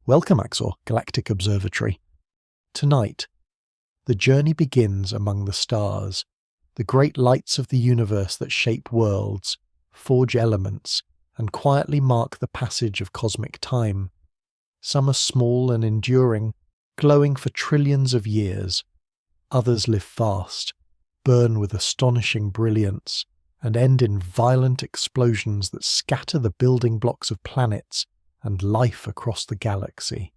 Welcome, AXOR, Galactic Observatory. Tonight, the journey begins among the stars, the great lights of the universe that shape worlds, forge elements, and quietly mark the passage of cosmic time. Some are small and enduring, glowing for trillions of years. Others live fast, burn with astonishing brilliance, and end in violent explosions that scatter the building blocks of planets and life across the galaxy.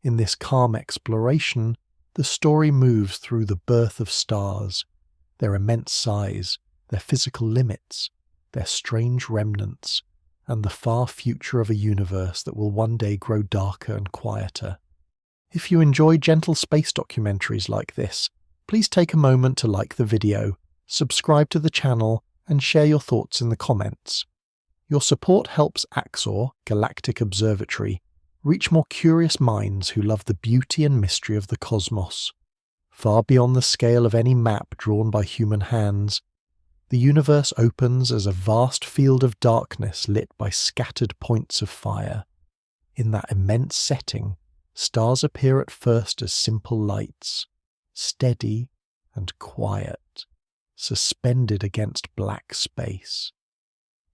In this calm exploration, the story moves through the birth of stars, their immense size, their physical limits, their strange remnants, and the far future of a universe that will one day grow darker and quieter. If you enjoy gentle space documentaries like this, please take a moment to like the video, subscribe to the channel, and share your thoughts in the comments. Your support helps AXOR, Galactic Observatory, reach more curious minds who love the beauty and mystery of the cosmos. Far beyond the scale of any map drawn by human hands, the universe opens as a vast field of darkness lit by scattered points of fire. In that immense setting, stars appear at first as simple lights, steady and quiet, suspended against black space.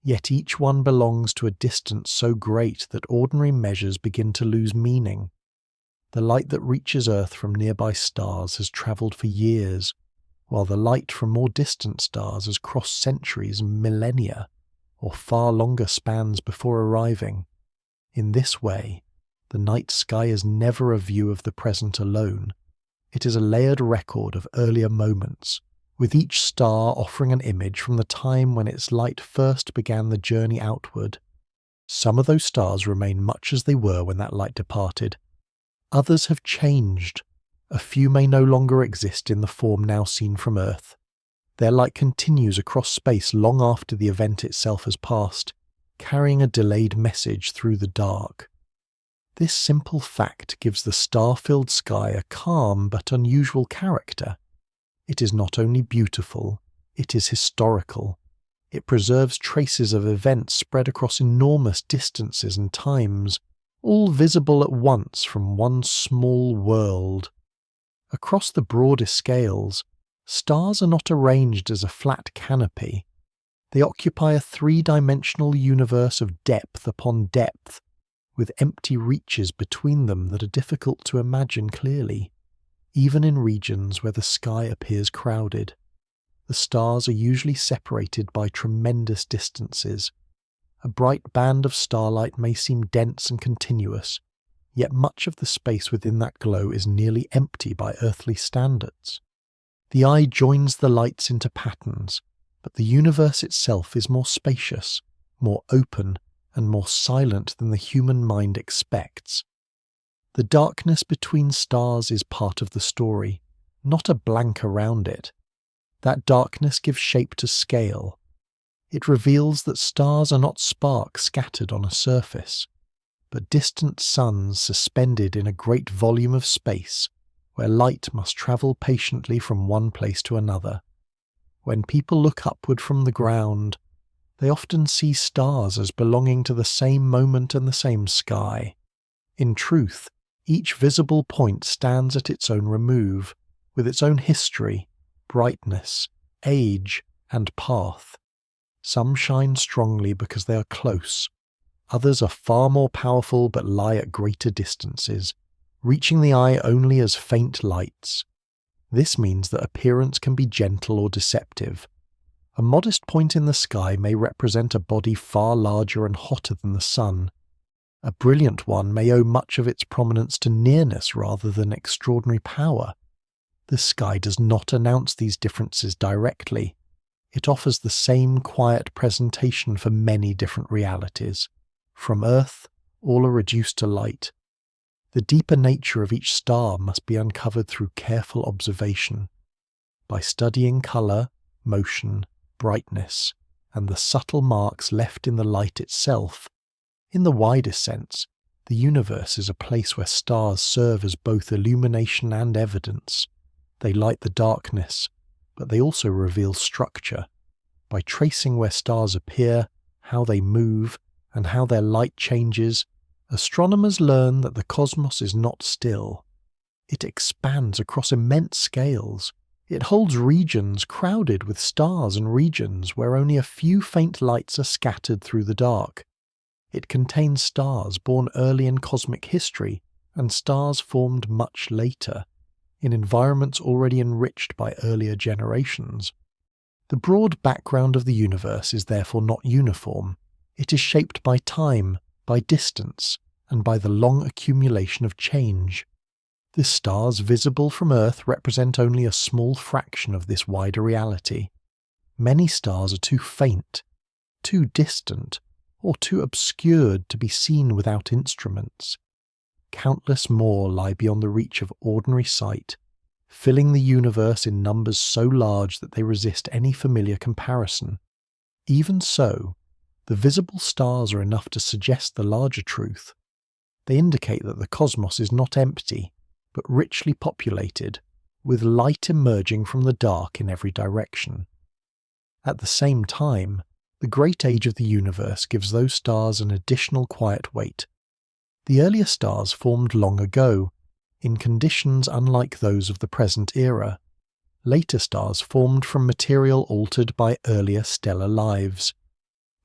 Yet each one belongs to a distance so great that ordinary measures begin to lose meaning. The light that reaches Earth from nearby stars has travelled for years, while the light from more distant stars has crossed centuries and millennia, or far longer spans before arriving. In this way, the night sky is never a view of the present alone. It is a layered record of earlier moments, with each star offering an image from the time when its light first began the journey outward. Some of those stars remain much as they were when that light departed. Others have changed. A few may no longer exist in the form now seen from Earth. Their light continues across space long after the event itself has passed, carrying a delayed message through the dark. This simple fact gives the star-filled sky a calm but unusual character. It is not only beautiful, it is historical. It preserves traces of events spread across enormous distances and times, all visible at once from one small world. Across the broadest scales, stars are not arranged as a flat canopy. They occupy a three-dimensional universe of depth upon depth, with empty reaches between them that are difficult to imagine clearly. Even in regions where the sky appears crowded, the stars are usually separated by tremendous distances. A bright band of starlight may seem dense and continuous, yet much of the space within that glow is nearly empty by earthly standards. The eye joins the lights into patterns, but the universe itself is more spacious, more open, and more silent than the human mind expects. The darkness between stars is part of the story, not a blank around it. That darkness gives shape to scale. It reveals that stars are not sparks scattered on a surface, but distant suns suspended in a great volume of space where light must travel patiently from one place to another. When people look upward from the ground, they often see stars as belonging to the same moment and the same sky. In truth, each visible point stands at its own remove, with its own history, brightness, age, and path. Some shine strongly because they are close. Others are far more powerful but lie at greater distances, reaching the eye only as faint lights. This means that appearance can be gentle or deceptive. A modest point in the sky may represent a body far larger and hotter than the sun. A brilliant one may owe much of its prominence to nearness rather than extraordinary power. The sky does not announce these differences directly. It offers the same quiet presentation for many different realities. From Earth, all are reduced to light. The deeper nature of each star must be uncovered through careful observation. By studying colour, motion, brightness, and the subtle marks left in the light itself, in the widest sense, the universe is a place where stars serve as both illumination and evidence. They light the darkness, but they also reveal structure. By tracing where stars appear, how they move, and how their light changes, Astronomers learn that the cosmos is not still. It expands across immense scales. It holds regions crowded with stars and regions where only a few faint lights are scattered through the dark. It contains stars born early in cosmic history and stars formed much later, in environments already enriched by earlier generations. The broad background of the universe is therefore not uniform. It is shaped by time, by distance, and by the long accumulation of change. The stars visible from Earth represent only a small fraction of this wider reality. Many stars are too faint, too distant, or too obscured to be seen without instruments. Countless more lie beyond the reach of ordinary sight, filling the universe in numbers so large that they resist any familiar comparison. Even so, the visible stars are enough to suggest the larger truth. They indicate that the cosmos is not empty, but richly populated, with light emerging from the dark in every direction. At the same time, the great age of the universe gives those stars an additional quiet weight. The earlier stars formed long ago, in conditions unlike those of the present era. Later stars formed from material altered by earlier stellar lives.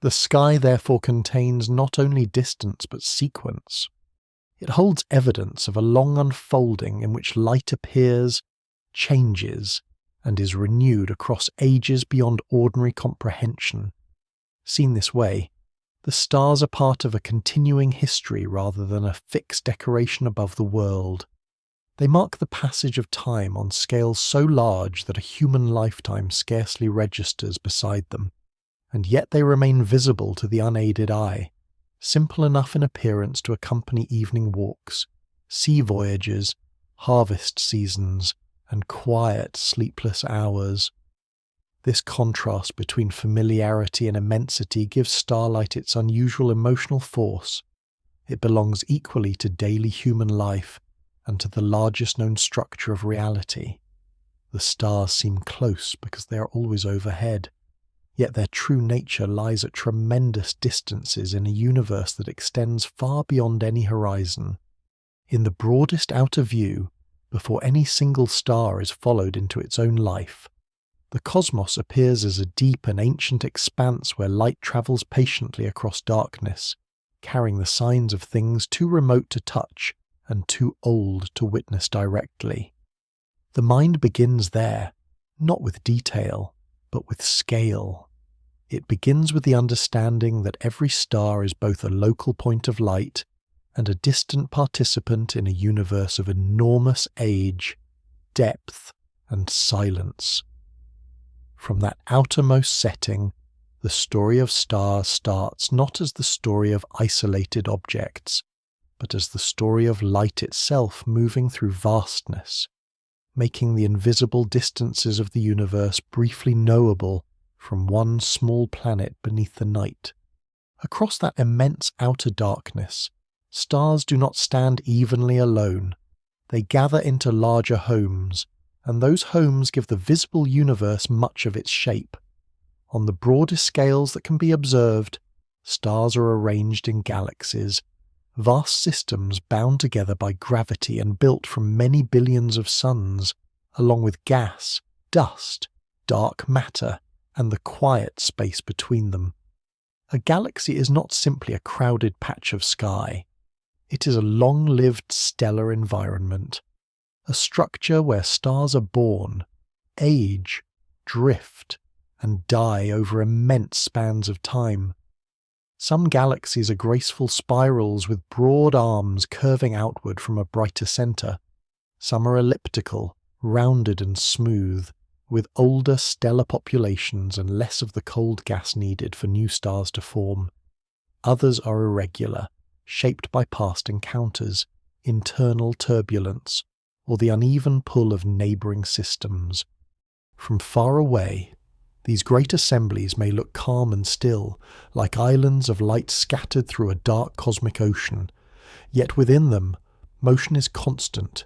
The sky therefore contains not only distance but sequence. It holds evidence of a long unfolding in which light appears, changes, and is renewed across ages beyond ordinary comprehension. Seen this way, the stars are part of a continuing history rather than a fixed decoration above the world. They mark the passage of time on scales so large that a human lifetime scarcely registers beside them, and yet they remain visible to the unaided eye, simple enough in appearance to accompany evening walks, sea voyages, harvest seasons, and quiet, sleepless hours. This contrast between familiarity and immensity gives starlight its unusual emotional force. It belongs equally to daily human life and to the largest known structure of reality. The stars seem close because they are always overhead, yet their true nature lies at tremendous distances in a universe that extends far beyond any horizon. In the broadest outer view, before any single star is followed into its own life, the cosmos appears as a deep and ancient expanse where light travels patiently across darkness, carrying the signs of things too remote to touch and too old to witness directly. The mind begins there, not with detail, but with scale. It begins with the understanding that every star is both a local point of light and a distant participant in a universe of enormous age, depth, and silence. From that outermost setting, the story of stars starts not as the story of isolated objects, but as the story of light itself moving through vastness, making the invisible distances of the universe briefly knowable from one small planet beneath the night. Across that immense outer darkness, stars do not stand evenly alone. They gather into larger homes, and those homes give the visible universe much of its shape. On the broadest scales that can be observed, stars are arranged in galaxies, vast systems bound together by gravity and built from many billions of suns, along with gas, dust, dark matter, and the quiet space between them. A galaxy is not simply a crowded patch of sky. It is a long-lived stellar environment, a structure where stars are born, age, drift, and die over immense spans of time. Some galaxies are graceful spirals with broad arms curving outward from a brighter centre. Some are elliptical, rounded and smooth, with older stellar populations and less of the cold gas needed for new stars to form. Others are irregular, shaped by past encounters, internal turbulence, or the uneven pull of neighbouring systems. From far away, these great assemblies may look calm and still, like islands of light scattered through a dark cosmic ocean, yet within them, motion is constant.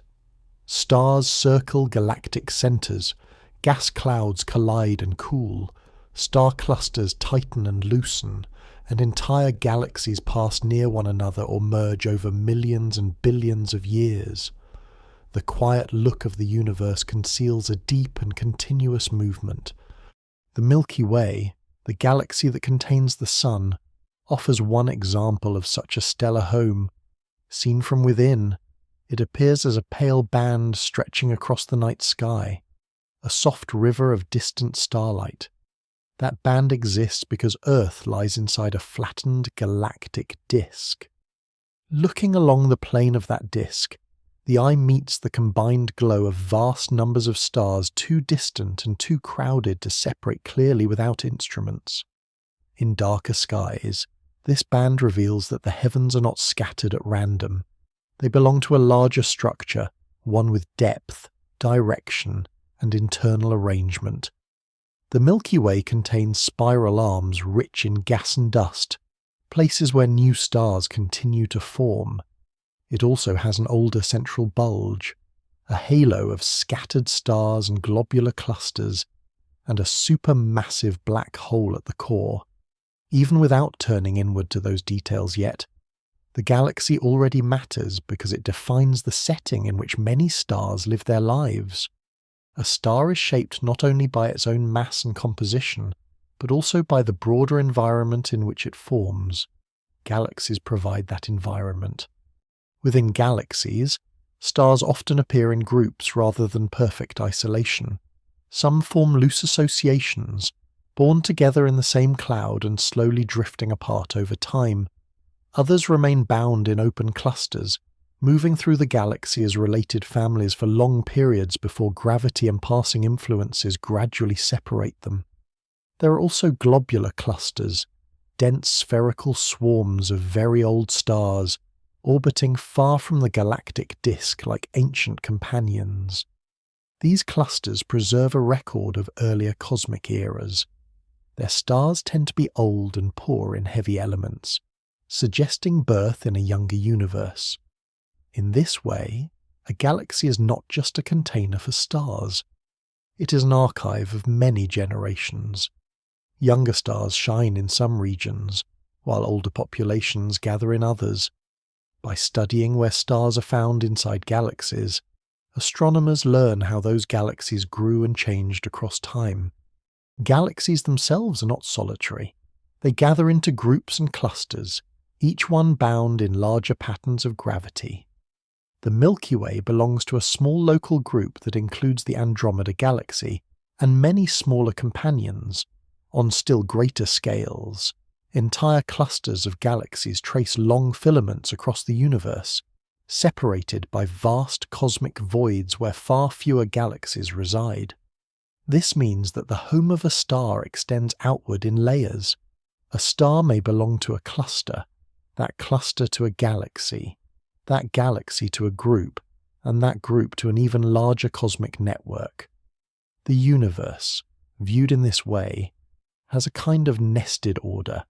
Stars circle galactic centres, gas clouds collide and cool, star clusters tighten and loosen, and entire galaxies pass near one another or merge over millions and billions of years. The quiet look of the universe conceals a deep and continuous movement. The Milky Way, the galaxy that contains the Sun, offers one example of such a stellar home. Seen from within, it appears as a pale band stretching across the night sky, a soft river of distant starlight. That band exists because Earth lies inside a flattened galactic disk. Looking along the plane of that disk, the eye meets the combined glow of vast numbers of stars too distant and too crowded to separate clearly without instruments. In darker skies, this band reveals that the heavens are not scattered at random. They belong to a larger structure, one with depth, direction, and internal arrangement. The Milky Way contains spiral arms rich in gas and dust, places where new stars continue to form. It also has an older central bulge, a halo of scattered stars and globular clusters, and a supermassive black hole at the core. Even without turning inward to those details yet, the galaxy already matters because it defines the setting in which many stars live their lives. A star is shaped not only by its own mass and composition, but also by the broader environment in which it forms. Galaxies provide that environment. Within galaxies, stars often appear in groups rather than perfect isolation. Some form loose associations, born together in the same cloud and slowly drifting apart over time. Others remain bound in open clusters, moving through the galaxy as related families for long periods before gravity and passing influences gradually separate them. There are also globular clusters, dense spherical swarms of very old stars, orbiting far from the galactic disk like ancient companions. These clusters preserve a record of earlier cosmic eras. Their stars tend to be old and poor in heavy elements, suggesting birth in a younger universe. In this way, a galaxy is not just a container for stars. It is an archive of many generations. Younger stars shine in some regions, while older populations gather in others. By studying where stars are found inside galaxies, astronomers learn how those galaxies grew and changed across time. Galaxies themselves are not solitary. They gather into groups and clusters, each one bound in larger patterns of gravity. The Milky Way belongs to a small local group that includes the Andromeda Galaxy and many smaller companions. On still greater scales, entire clusters of galaxies trace long filaments across the universe, separated by vast cosmic voids where far fewer galaxies reside. This means that the home of a star extends outward in layers. A star may belong to a cluster, that cluster to a galaxy, that galaxy to a group, and that group to an even larger cosmic network. The universe, viewed in this way, has a kind of nested order.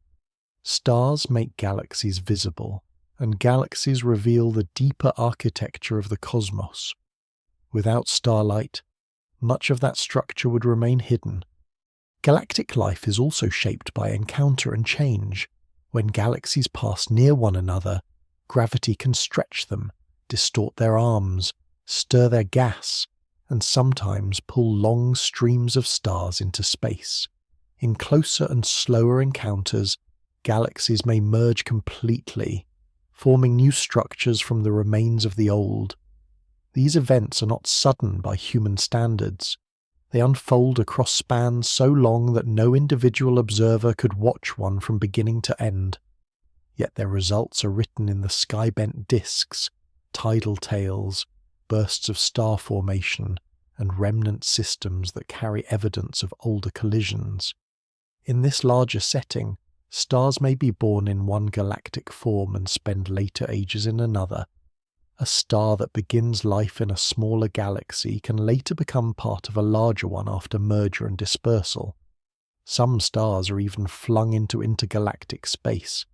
Stars make galaxies visible, and galaxies reveal the deeper architecture of the cosmos. Without starlight, much of that structure would remain hidden. Galactic life is also shaped by encounter and change. When galaxies pass near one another, gravity can stretch them, distort their arms, stir their gas, and sometimes pull long streams of stars into space. In closer and slower encounters, galaxies may merge completely, forming new structures from the remains of the old. These events are not sudden by human standards. They unfold across spans so long that no individual observer could watch one from beginning to end. Yet their results are written in the sky-bent disks, tidal tails, bursts of star formation, and remnant systems that carry evidence of older collisions. In this larger setting, stars may be born in one galactic form and spend later ages in another. A star that begins life in a smaller galaxy can later become part of a larger one after merger and dispersal. Some stars are even flung into intergalactic space,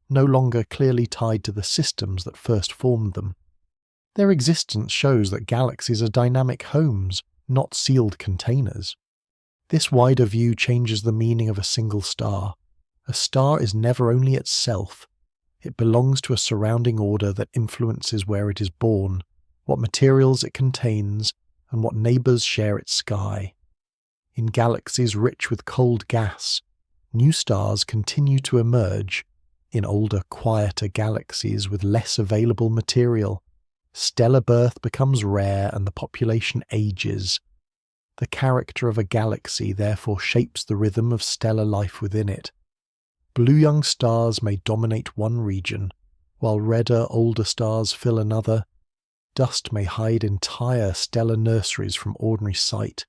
no longer clearly tied to the systems that first formed them. Their existence shows that galaxies are dynamic homes, not sealed containers. This wider view changes the meaning of a single star. A star is never only itself, it belongs to a surrounding order that influences where it is born, what materials it contains, and what neighbours share its sky. In galaxies rich with cold gas, new stars continue to emerge. In older, quieter galaxies with less available material, stellar birth becomes rare and the population ages. The character of a galaxy therefore shapes the rhythm of stellar life within it. Blue young stars may dominate one region, while redder, older stars fill another. Dust may hide entire stellar nurseries from ordinary sight,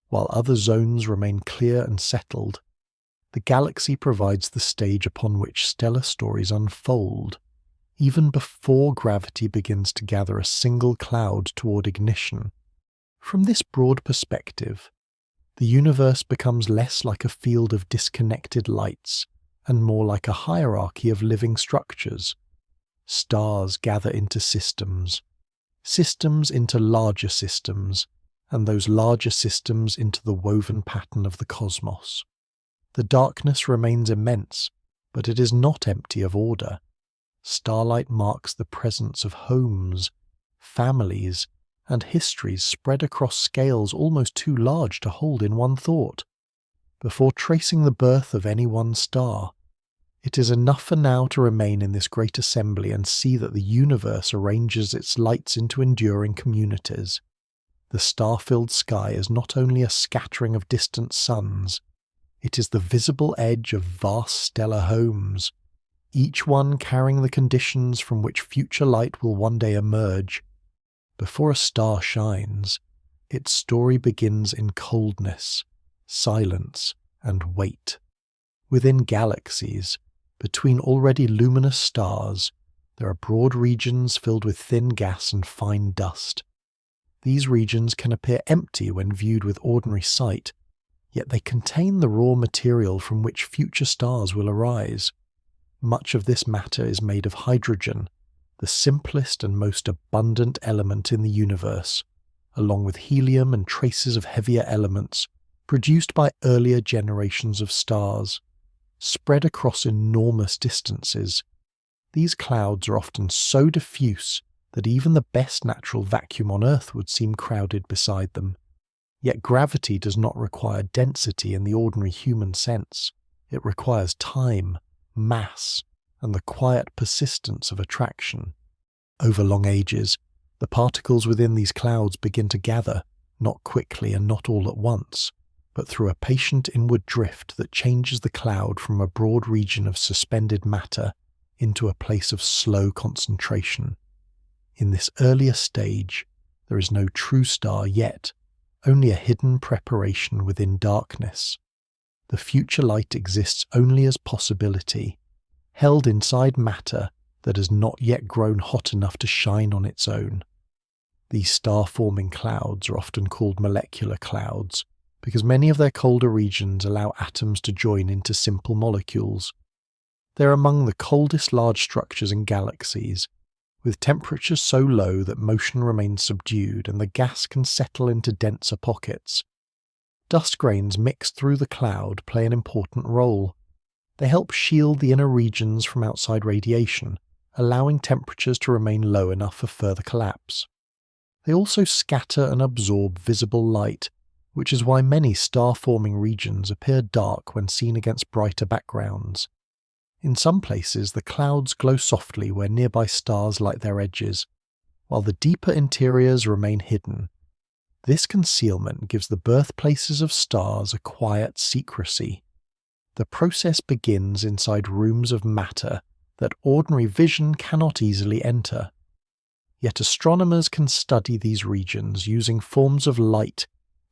while other zones remain clear and settled. The galaxy provides the stage upon which stellar stories unfold, even before gravity begins to gather a single cloud toward ignition. From this broad perspective, the universe becomes less like a field of disconnected lights and more like a hierarchy of living structures. Stars gather into systems, systems into larger systems, and those larger systems into the woven pattern of the cosmos. The darkness remains immense, but it is not empty of order. Starlight marks the presence of homes, families, and histories spread across scales almost too large to hold in one thought. Before tracing the birth of any one star, it is enough for now to remain in this great assembly and see that the universe arranges its lights into enduring communities. The star-filled sky is not only a scattering of distant suns, it is the visible edge of vast stellar homes, each one carrying the conditions from which future light will one day emerge. Before a star shines, its story begins in coldness, silence, and weight. Within galaxies, between already luminous stars, there are broad regions filled with thin gas and fine dust. These regions can appear empty when viewed with ordinary sight, yet they contain the raw material from which future stars will arise. Much of this matter is made of hydrogen, the simplest and most abundant element in the universe, along with helium and traces of heavier elements produced by earlier generations of stars. Spread across enormous distances, these clouds are often so diffuse that even the best natural vacuum on Earth would seem crowded beside them. Yet gravity does not require density in the ordinary human sense. It requires time, mass, and the quiet persistence of attraction. Over long ages, the particles within these clouds begin to gather, not quickly and not all at once, but through a patient inward drift that changes the cloud from a broad region of suspended matter into a place of slow concentration. In this earlier stage, there is no true star yet, only a hidden preparation within darkness. The future light exists only as possibility, held inside matter that has not yet grown hot enough to shine on its own. These star-forming clouds are often called molecular clouds, because many of their colder regions allow atoms to join into simple molecules. They're among the coldest large structures in galaxies, with temperatures so low that motion remains subdued and the gas can settle into denser pockets. Dust grains mixed through the cloud play an important role. They help shield the inner regions from outside radiation, allowing temperatures to remain low enough for further collapse. They also scatter and absorb visible light, which is why many star-forming regions appear dark when seen against brighter backgrounds. In some places, the clouds glow softly where nearby stars light their edges, while the deeper interiors remain hidden. This concealment gives the birthplaces of stars a quiet secrecy. The process begins inside rooms of matter that ordinary vision cannot easily enter. Yet astronomers can study these regions using forms of light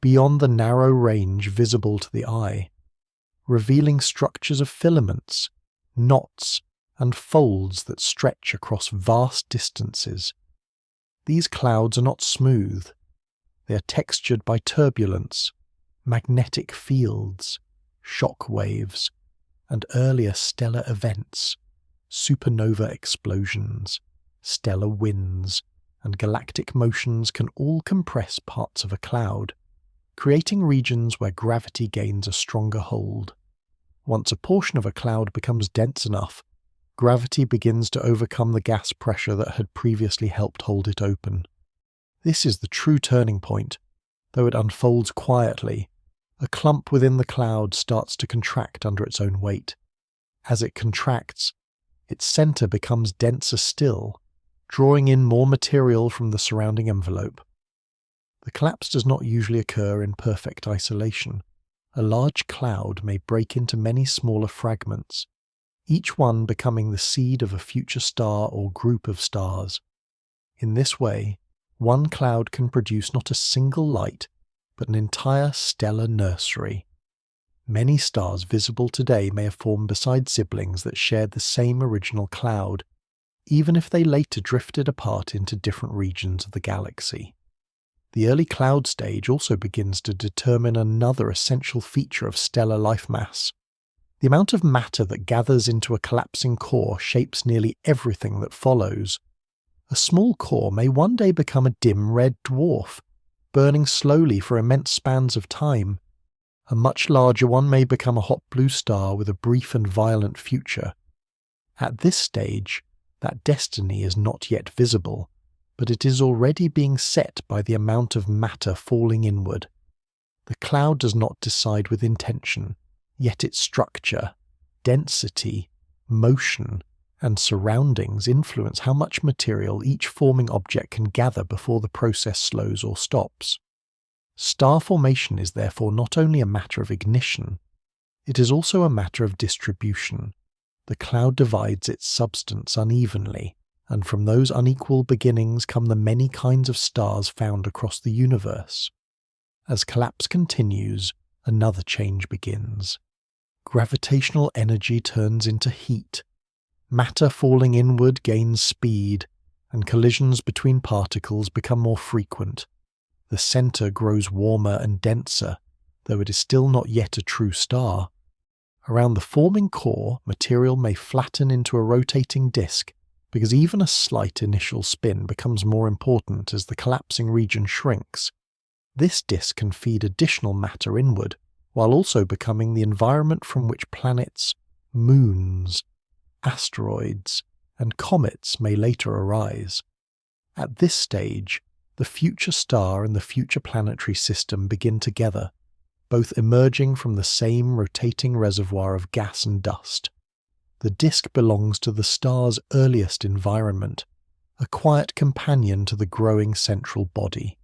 beyond the narrow range visible to the eye, revealing structures of filaments, knots, and folds that stretch across vast distances. These clouds are not smooth. They are textured by turbulence, magnetic fields, shock waves, and earlier stellar events, supernova explosions, stellar winds, and galactic motions can all compress parts of a cloud, creating regions where gravity gains a stronger hold. Once a portion of a cloud becomes dense enough, gravity begins to overcome the gas pressure that had previously helped hold it open. This is the true turning point. Though it unfolds quietly, a clump within the cloud starts to contract under its own weight. As it contracts, its center becomes denser still, drawing in more material from the surrounding envelope. The collapse does not usually occur in perfect isolation. A large cloud may break into many smaller fragments, each one becoming the seed of a future star or group of stars. In this way, one cloud can produce not a single light, but an entire stellar nursery. Many stars visible today may have formed beside siblings that shared the same original cloud, even if they later drifted apart into different regions of the galaxy. The early cloud stage also begins to determine another essential feature of stellar life mass. The amount of matter that gathers into a collapsing core shapes nearly everything that follows. A small core may one day become a dim red dwarf, burning slowly for immense spans of time. A much larger one may become a hot blue star with a brief and violent future. At this stage, that destiny is not yet visible, but it is already being set by the amount of matter falling inward. The cloud does not decide with intention, yet its structure, density, motion, and surroundings influence how much material each forming object can gather before the process slows or stops. Star formation is therefore not only a matter of ignition, it is also a matter of distribution. The cloud divides its substance unevenly, and from those unequal beginnings come the many kinds of stars found across the universe. As collapse continues, another change begins. Gravitational energy turns into heat. Matter falling inward gains speed, and collisions between particles become more frequent. The center grows warmer and denser, though it is still not yet a true star. Around the forming core, material may flatten into a rotating disk, because even a slight initial spin becomes more important as the collapsing region shrinks. This disk can feed additional matter inward, while also becoming the environment from which planets, moons, asteroids, and comets may later arise. At this stage, the future star and the future planetary system begin together, both emerging from the same rotating reservoir of gas and dust. The disk belongs to the star's earliest environment, a quiet companion to the growing central body.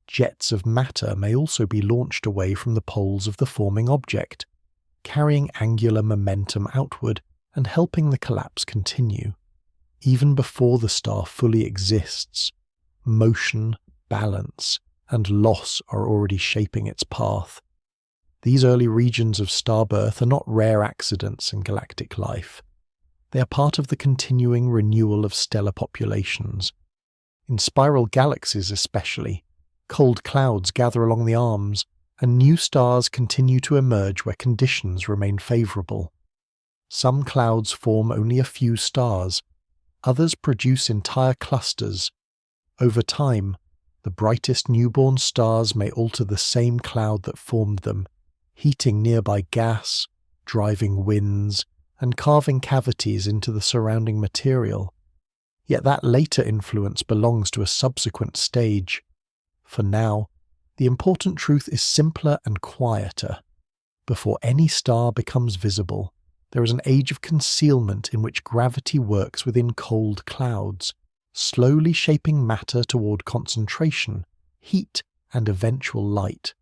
Jets of matter may also be launched away from the poles of the forming object, carrying angular momentum outward and helping the collapse continue. Even before the star fully exists, motion, balance, and loss are already shaping its path. These early regions of starbirth are not rare accidents in galactic life. They are part of the continuing renewal of stellar populations. In spiral galaxies especially, cold clouds gather along the arms, and new stars continue to emerge where conditions remain favourable. Some clouds form only a few stars, others produce entire clusters. Over time, the brightest newborn stars may alter the same cloud that formed them, heating nearby gas, driving winds, and carving cavities into the surrounding material. Yet that later influence belongs to a subsequent stage. For now, the important truth is simpler and quieter. Before any star becomes visible, there is an age of concealment in which gravity works within cold clouds, slowly shaping matter toward concentration, heat, and eventual light.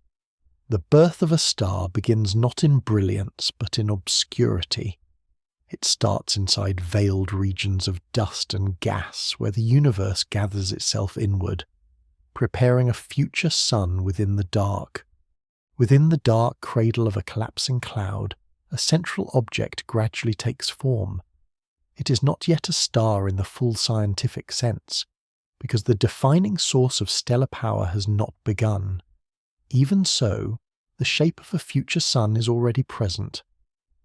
The birth of a star begins not in brilliance but in obscurity. It starts inside veiled regions of dust and gas where the universe gathers itself inward, preparing a future sun within the dark. Within the dark cradle of a collapsing cloud, a central object gradually takes form. It is not yet a star in the full scientific sense, because the defining source of stellar power has not begun. Even so, the shape of a future sun is already present.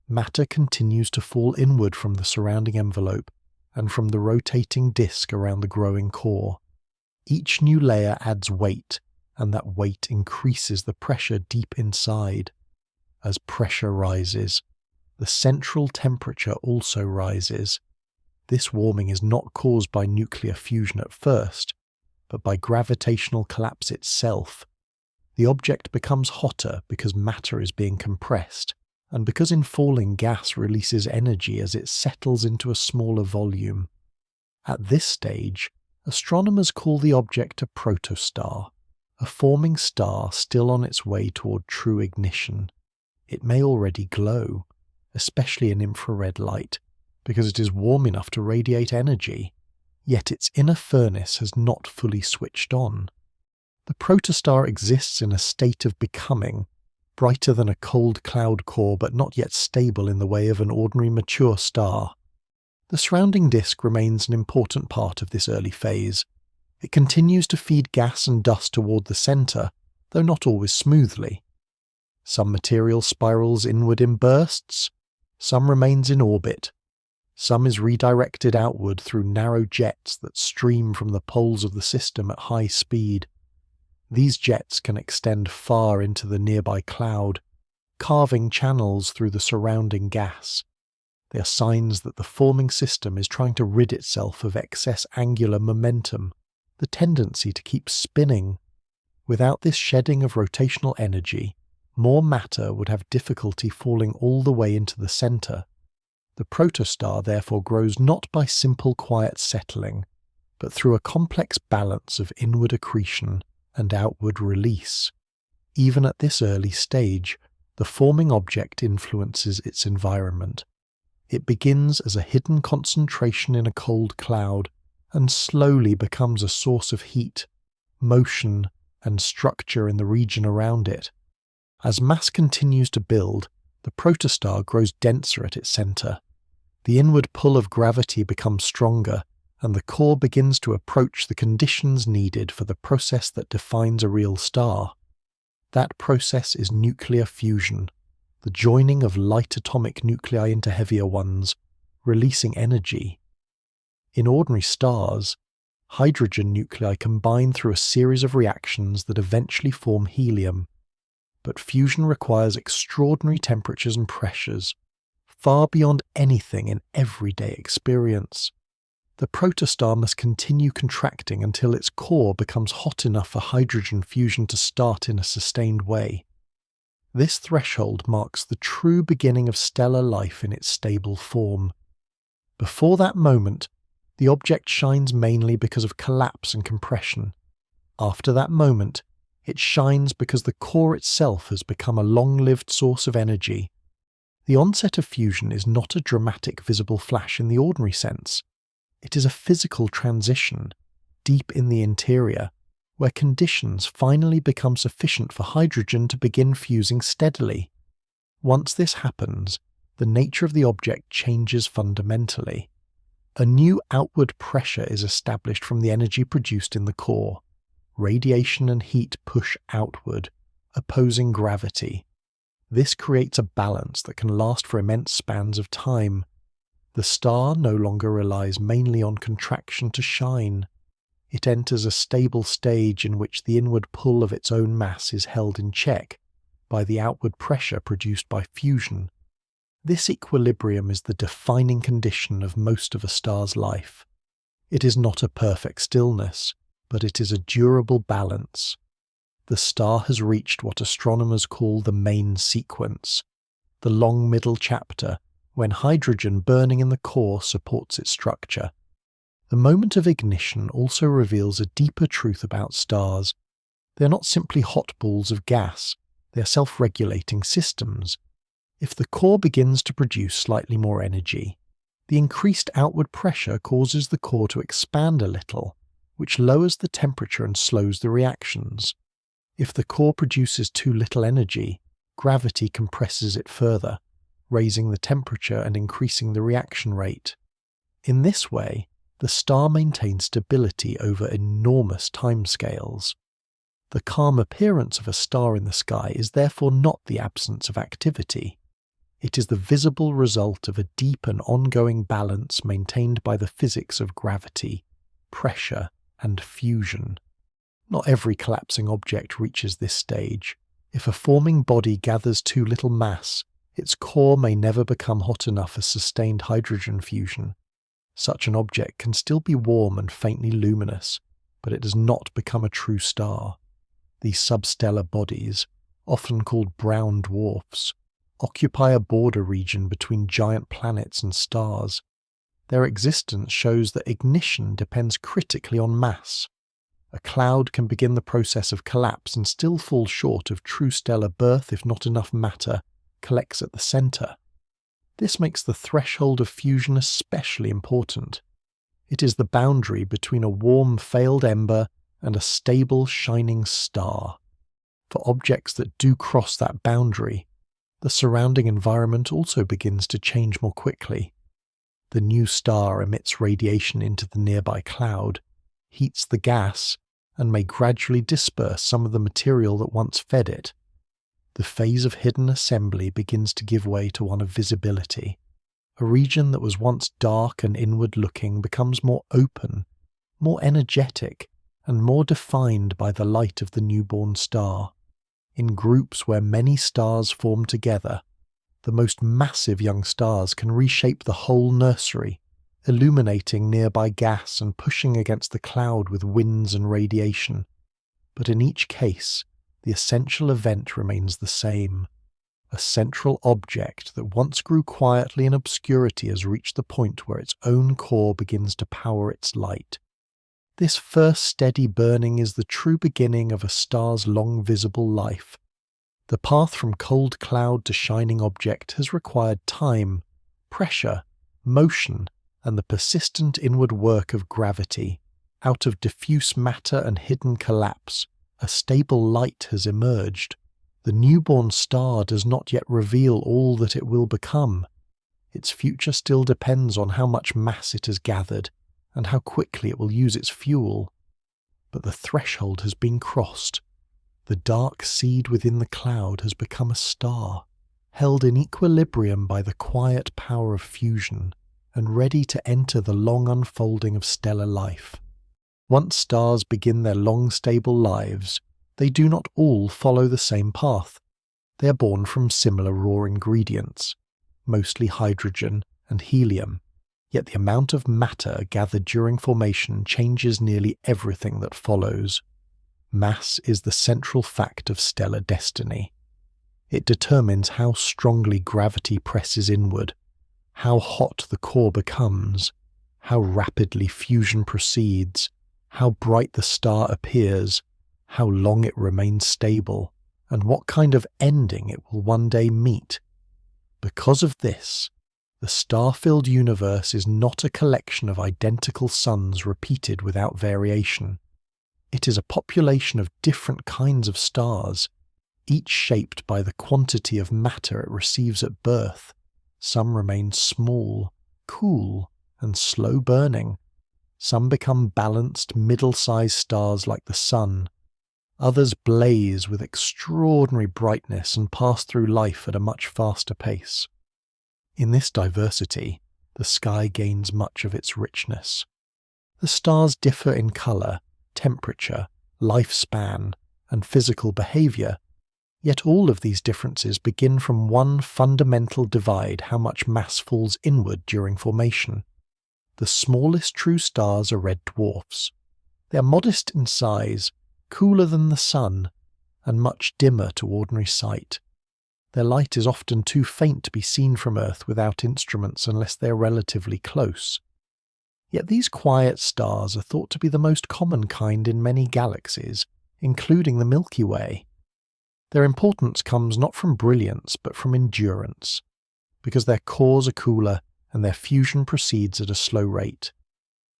Matter continues to fall inward from the surrounding envelope and from the rotating disk around the growing core. Each new layer adds weight, and that weight increases the pressure deep inside. As pressure rises, the central temperature also rises. This warming is not caused by nuclear fusion at first, but by gravitational collapse itself. The object becomes hotter because matter is being compressed, and because infalling gas releases energy as it settles into a smaller volume. At this stage, astronomers call the object a protostar, a forming star still on its way toward true ignition. It may already glow, especially in infrared light, because it is warm enough to radiate energy, yet its inner furnace has not fully switched on. The protostar exists in a state of becoming, brighter than a cold cloud core but not yet stable in the way of an ordinary mature star. The surrounding disk remains an important part of this early phase. It continues to feed gas and dust toward the centre, though not always smoothly. Some material spirals inward in bursts, some remains in orbit, some is redirected outward through narrow jets that stream from the poles of the system at high speed. These jets can extend far into the nearby cloud, carving channels through the surrounding gas. They are signs that the forming system is trying to rid itself of excess angular momentum, the tendency to keep spinning. Without this shedding of rotational energy, more matter would have difficulty falling all the way into the centre. The protostar therefore grows not by simple quiet settling, but through a complex balance of inward accretion and outward release. Even at this early stage, the forming object influences its environment. It begins as a hidden concentration in a cold cloud, and slowly becomes a source of heat, motion, and structure in the region around it. As mass continues to build, the protostar grows denser at its centre. The inward pull of gravity becomes stronger, and the core begins to approach the conditions needed for the process that defines a real star. That process is nuclear fusion, the joining of light atomic nuclei into heavier ones, releasing energy. In ordinary stars, hydrogen nuclei combine through a series of reactions that eventually form helium, but fusion requires extraordinary temperatures and pressures, far beyond anything in everyday experience. The protostar must continue contracting until its core becomes hot enough for hydrogen fusion to start in a sustained way. This threshold marks the true beginning of stellar life in its stable form. Before that moment, the object shines mainly because of collapse and compression. After that moment, it shines because the core itself has become a long-lived source of energy. The onset of fusion is not a dramatic visible flash in the ordinary sense. It is a physical transition, deep in the interior, where conditions finally become sufficient for hydrogen to begin fusing steadily. Once this happens, the nature of the object changes fundamentally. A new outward pressure is established from the energy produced in the core. Radiation and heat push outward, opposing gravity. This creates a balance that can last for immense spans of time. The star no longer relies mainly on contraction to shine. It enters a stable stage in which the inward pull of its own mass is held in check by the outward pressure produced by fusion. This equilibrium is the defining condition of most of a star's life. It is not a perfect stillness, but it is a durable balance. The star has reached what astronomers call the main sequence, the long middle chapter, when hydrogen burning in the core supports its structure. The moment of ignition also reveals a deeper truth about stars. They are not simply hot balls of gas, they are self-regulating systems. If the core begins to produce slightly more energy, the increased outward pressure causes the core to expand a little, which lowers the temperature and slows the reactions. If the core produces too little energy, gravity compresses it further, raising the temperature and increasing the reaction rate. In this way, the star maintains stability over enormous timescales. The calm appearance of a star in the sky is therefore not the absence of activity. It is the visible result of a deep and ongoing balance maintained by the physics of gravity, pressure, and fusion. Not every collapsing object reaches this stage. If a forming body gathers too little mass, Its core may never become hot enough for sustained hydrogen fusion. Such an object can still be warm and faintly luminous, but it does not become a true star. These substellar bodies, often called brown dwarfs, occupy a border region between giant planets and stars. Their existence shows that ignition depends critically on mass. A cloud can begin the process of collapse and still fall short of true stellar birth if not enough matter collects at the centre. This makes the threshold of fusion especially important. It is the boundary between a warm failed ember and a stable shining star. For objects that do cross that boundary, the surrounding environment also begins to change more quickly. The new star emits radiation into the nearby cloud, heats the gas, and may gradually disperse some of the material that once fed it. The phase of hidden assembly begins to give way to one of visibility. A region that was once dark and inward-looking becomes more open, more energetic, and more defined by the light of the newborn star. In groups where many stars form together, the most massive young stars can reshape the whole nursery, illuminating nearby gas and pushing against the cloud with winds and radiation. But in each case, the essential event remains the same. A central object that once grew quietly in obscurity has reached the point where its own core begins to power its light. This first steady burning is the true beginning of a star's long visible life. The path from cold cloud to shining object has required time, pressure, motion, and the persistent inward work of gravity. Out of diffuse matter and hidden collapse, a stable light has emerged. The newborn star does not yet reveal all that it will become. Its future still depends on how much mass it has gathered and how quickly it will use its fuel. But the threshold has been crossed. The dark seed within the cloud has become a star, held in equilibrium by the quiet power of fusion and ready to enter the long unfolding of stellar life. Once stars begin their long stable lives, they do not all follow the same path. They are born from similar raw ingredients, mostly hydrogen and helium, yet the amount of matter gathered during formation changes nearly everything that follows. Mass is the central fact of stellar destiny. It determines how strongly gravity presses inward, how hot the core becomes, how rapidly fusion proceeds, how bright the star appears, how long it remains stable, and what kind of ending it will one day meet. Because of this, the star-filled universe is not a collection of identical suns repeated without variation. It is a population of different kinds of stars, each shaped by the quantity of matter it receives at birth. Some remain small, cool, and slow-burning. Some become balanced, middle-sized stars like the Sun. Others blaze with extraordinary brightness and pass through life at a much faster pace. In this diversity, the sky gains much of its richness. The stars differ in colour, temperature, lifespan, and physical behaviour, yet all of these differences begin from one fundamental divide: how much mass falls inward during formation. The smallest true stars are red dwarfs. They are modest in size, cooler than the Sun, and much dimmer to ordinary sight. Their light is often too faint to be seen from Earth without instruments unless they are relatively close. Yet these quiet stars are thought to be the most common kind in many galaxies, including the Milky Way. Their importance comes not from brilliance but from endurance, because their cores are cooler and their fusion proceeds at a slow rate.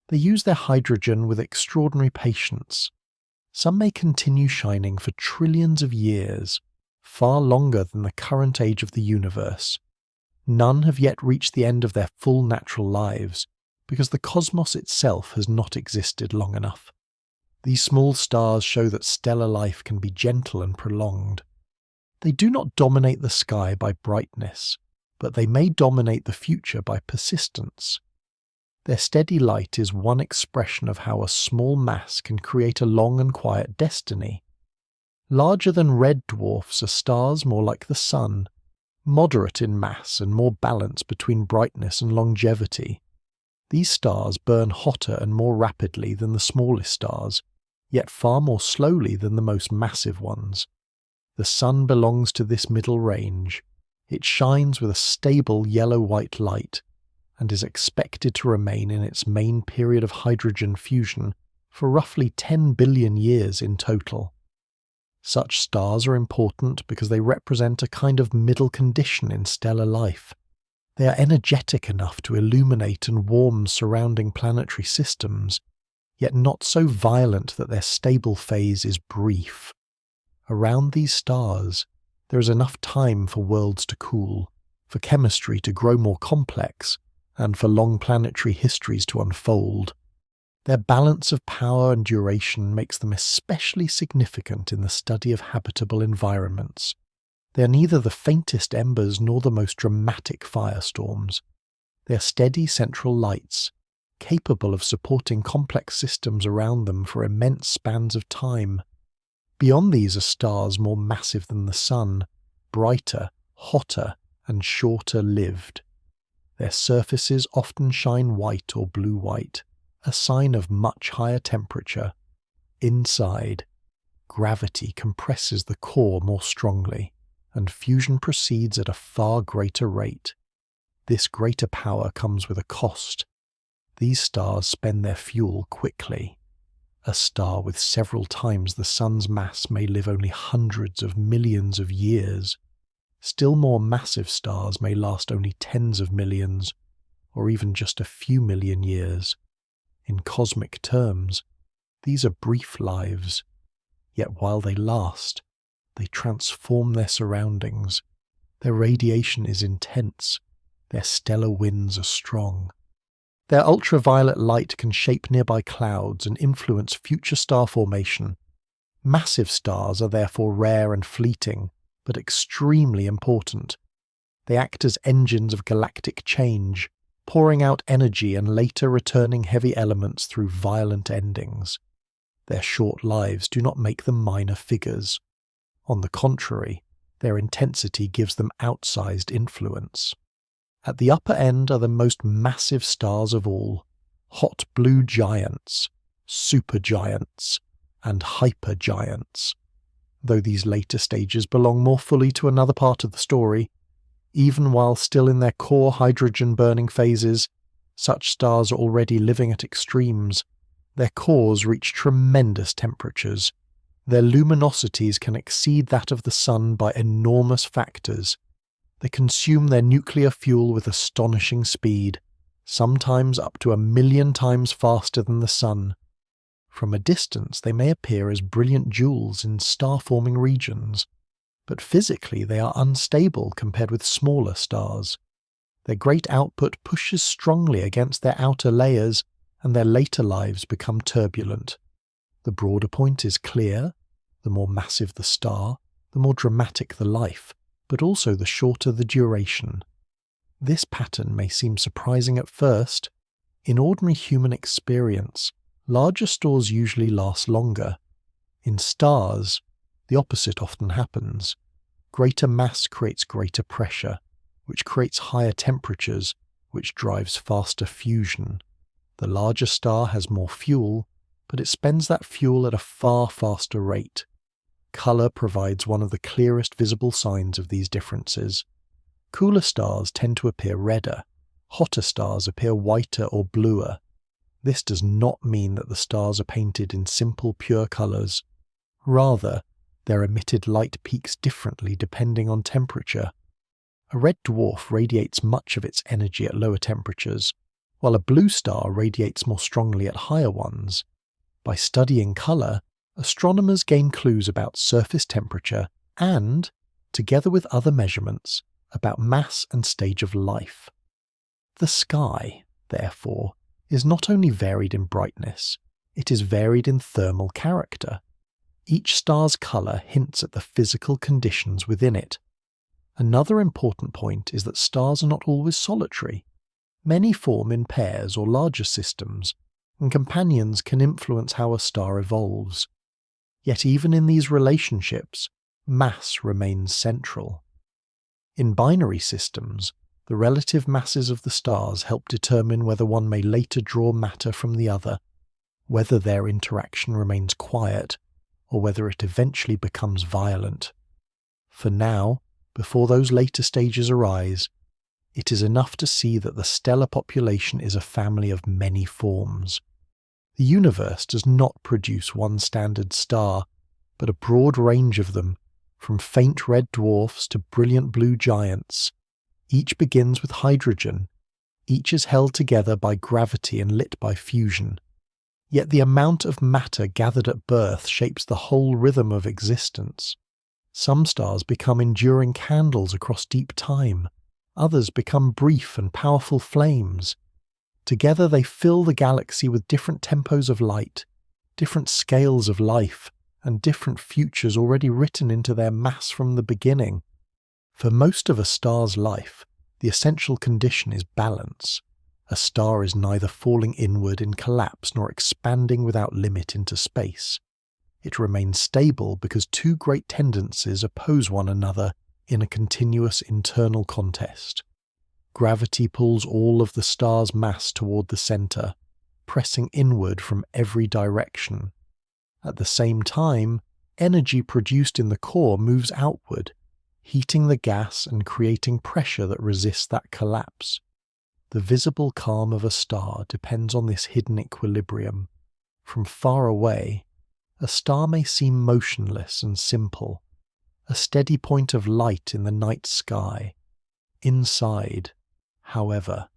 They use their hydrogen with extraordinary patience. Some may continue shining for trillions of years, far longer than the current age of the universe. None have yet reached the end of their full natural lives, because the cosmos itself has not existed long enough. These small stars show that stellar life can be gentle and prolonged. They do not dominate the sky by brightness, but they may dominate the future by persistence. Their steady light is one expression of how a small mass can create a long and quiet destiny. Larger than red dwarfs are stars more like the Sun, Moderate in mass and more balanced between brightness and longevity. These stars burn hotter and more rapidly than the smallest stars, yet far more slowly than the most massive ones. The Sun belongs to this middle range. It shines with a stable yellow-white light, and is expected to remain in its main period of hydrogen fusion for roughly 10 billion years in total. Such stars are important because they represent a kind of middle condition in stellar life. They are energetic enough to illuminate and warm surrounding planetary systems, yet not so violent that their stable phase is brief. Around these stars, there is enough time for worlds to cool, for chemistry to grow more complex, and for long planetary histories to unfold. Their balance of power and duration makes them especially significant in the study of habitable environments. They are neither the faintest embers nor the most dramatic firestorms. They are steady central lights, capable of supporting complex systems around them for immense spans of time. Beyond these are stars more massive than the Sun, brighter, hotter, and shorter lived. Their surfaces often shine white or blue-white, a sign of much higher temperature. Inside, gravity compresses the core more strongly, and fusion proceeds at a far greater rate. This greater power comes with a cost. These stars spend their fuel quickly. A star with several times the Sun's mass may live only hundreds of millions of years. Still more massive stars may last only tens of millions, or even just a few million years. In cosmic terms, these are brief lives, yet while they last, they transform their surroundings. Their radiation is intense, their stellar winds are strong. Their ultraviolet light can shape nearby clouds and influence future star formation. Massive stars are therefore rare and fleeting, but extremely important. They act as engines of galactic change, pouring out energy and later returning heavy elements through violent endings. Their short lives do not make them minor figures. On the contrary, their intensity gives them outsized influence. At the upper end are the most massive stars of all, hot blue giants, supergiants, and hypergiants. Though these later stages belong more fully to another part of the story, even while still in their core hydrogen-burning phases, such stars are already living at extremes. Their cores reach tremendous temperatures. Their luminosities can exceed that of the Sun by enormous factors. They consume their nuclear fuel with astonishing speed, sometimes up to 1,000,000 times faster than the Sun. From a distance they may appear as brilliant jewels in star-forming regions, but physically they are unstable compared with smaller stars. Their great output pushes strongly against their outer layers, and their later lives become turbulent. The broader point is clear: the more massive the star, the more dramatic the life, but also the shorter the duration. This pattern may seem surprising at first. In ordinary human experience, larger stars usually last longer. In stars, the opposite often happens. Greater mass creates greater pressure, which creates higher temperatures, which drives faster fusion. The larger star has more fuel, but it spends that fuel at a far faster rate. Colour provides one of the clearest visible signs of these differences. Cooler stars tend to appear redder. Hotter stars appear whiter or bluer. This does not mean that the stars are painted in simple, pure colours. Rather, their emitted light peaks differently depending on temperature. A red dwarf radiates much of its energy at lower temperatures, while a blue star radiates more strongly at higher ones. By studying colour, astronomers gain clues about surface temperature and, together with other measurements, about mass and stage of life. The sky, therefore, is not only varied in brightness, it is varied in thermal character. Each star's colour hints at the physical conditions within it. Another important point is that stars are not always solitary. Many form in pairs or larger systems, and companions can influence how a star evolves. Yet even in these relationships, mass remains central. In binary systems, the relative masses of the stars help determine whether one may later draw matter from the other, whether their interaction remains quiet, or whether it eventually becomes violent. For now, before those later stages arise, it is enough to see that the stellar population is a family of many forms. The universe does not produce one standard star, but a broad range of them, from faint red dwarfs to brilliant blue giants. Each begins with hydrogen. Each is held together by gravity and lit by fusion. Yet the amount of matter gathered at birth shapes the whole rhythm of existence. Some stars become enduring candles across deep time. Others become brief and powerful flames. Together they fill the galaxy with different tempos of light, different scales of life, and different futures already written into their mass from the beginning. For most of a star's life, the essential condition is balance. A star is neither falling inward in collapse nor expanding without limit into space. It remains stable because two great tendencies oppose one another in a continuous internal contest. Gravity pulls all of the star's mass toward the center, pressing inward from every direction. At the same time, energy produced in the core moves outward, heating the gas and creating pressure that resists that collapse. The visible calm of a star depends on this hidden equilibrium. From far away, a star may seem motionless and simple, a steady point of light in the night sky. Inside, however,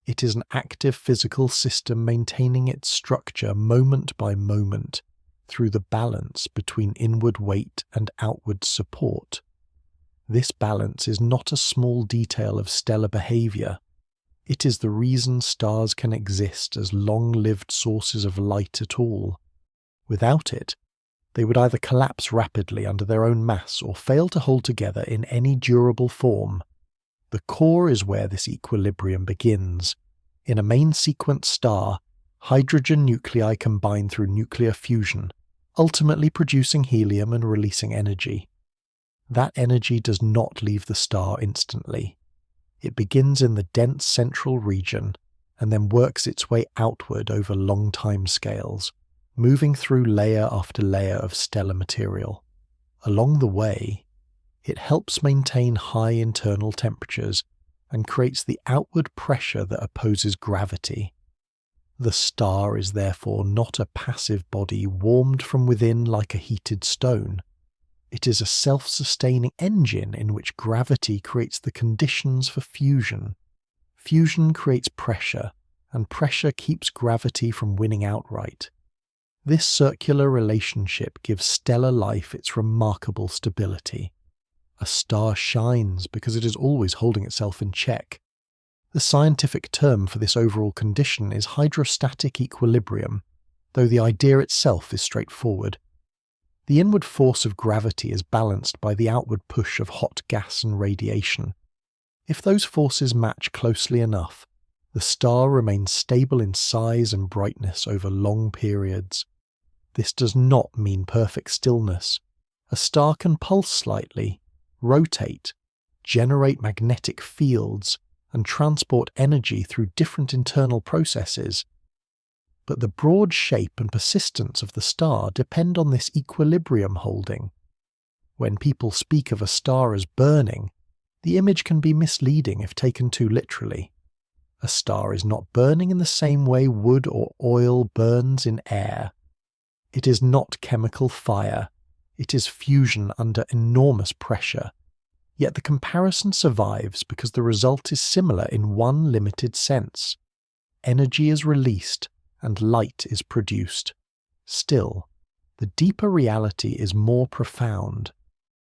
it is an active physical system maintaining its structure moment by moment through the balance between inward weight and outward support. This balance is not a small detail of stellar behavior. It is the reason stars can exist as long-lived sources of light at all. Without it, they would either collapse rapidly under their own mass or fail to hold together in any durable form. The core is where this equilibrium begins. In a main sequence star, hydrogen nuclei combine through nuclear fusion, ultimately producing helium and releasing energy. That energy does not leave the star instantly. It begins in the dense central region and then works its way outward over long time scales, moving through layer after layer of stellar material. Along the way, it helps maintain high internal temperatures and creates the outward pressure that opposes gravity. The star is therefore not a passive body warmed from within like a heated stone. It is a self-sustaining engine in which gravity creates the conditions for fusion. Fusion creates pressure, and pressure keeps gravity from winning outright. This circular relationship gives stellar life its remarkable stability. A star shines because it is always holding itself in check. The scientific term for this overall condition is hydrostatic equilibrium, though the idea itself is straightforward. The inward force of gravity is balanced by the outward push of hot gas and radiation. If those forces match closely enough, the star remains stable in size and brightness over long periods. This does not mean perfect stillness. A star can pulse slightly, rotate, generate magnetic fields, and transport energy through different internal processes. But the broad shape and persistence of the star depend on this equilibrium holding. When people speak of a star as burning, the image can be misleading if taken too literally. A star is not burning in the same way wood or oil burns in air. It is not chemical fire. It is fusion under enormous pressure. Yet the comparison survives because the result is similar in one limited sense. Energy is released and light is produced. Still, the deeper reality is more profound.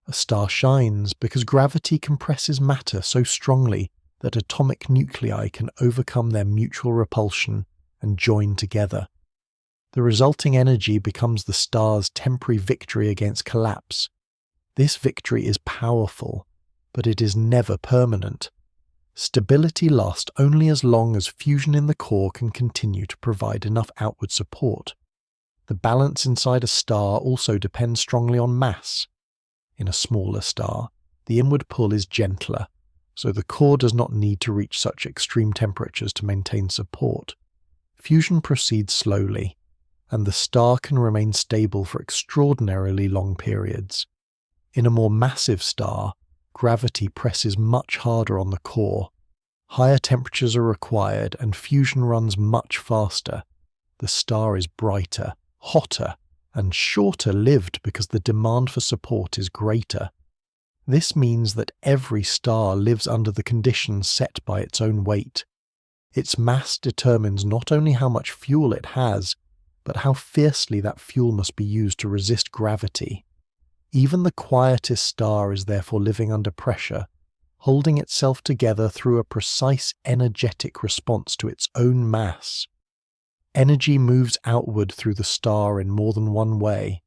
A star shines because gravity compresses matter so strongly that atomic nuclei can overcome their mutual repulsion and join together. The resulting energy becomes the star's temporary victory against collapse. This victory is powerful, but it is never permanent. Stability lasts only as long as fusion in the core can continue to provide enough outward support. The balance inside a star also depends strongly on mass. In a smaller star, the inward pull is gentler, so the core does not need to reach such extreme temperatures to maintain support. Fusion proceeds slowly, and the star can remain stable for extraordinarily long periods. In a more massive star, gravity presses much harder on the core. Higher temperatures are required and fusion runs much faster. The star is brighter, hotter, and shorter lived because the demand for support is greater. This means that every star lives under the conditions set by its own weight. Its mass determines not only how much fuel it has, but how fiercely that fuel must be used to resist gravity. Even the quietest star is therefore living under pressure, holding itself together through a precise energetic response to its own mass. Energy moves outward through the star in more than one way.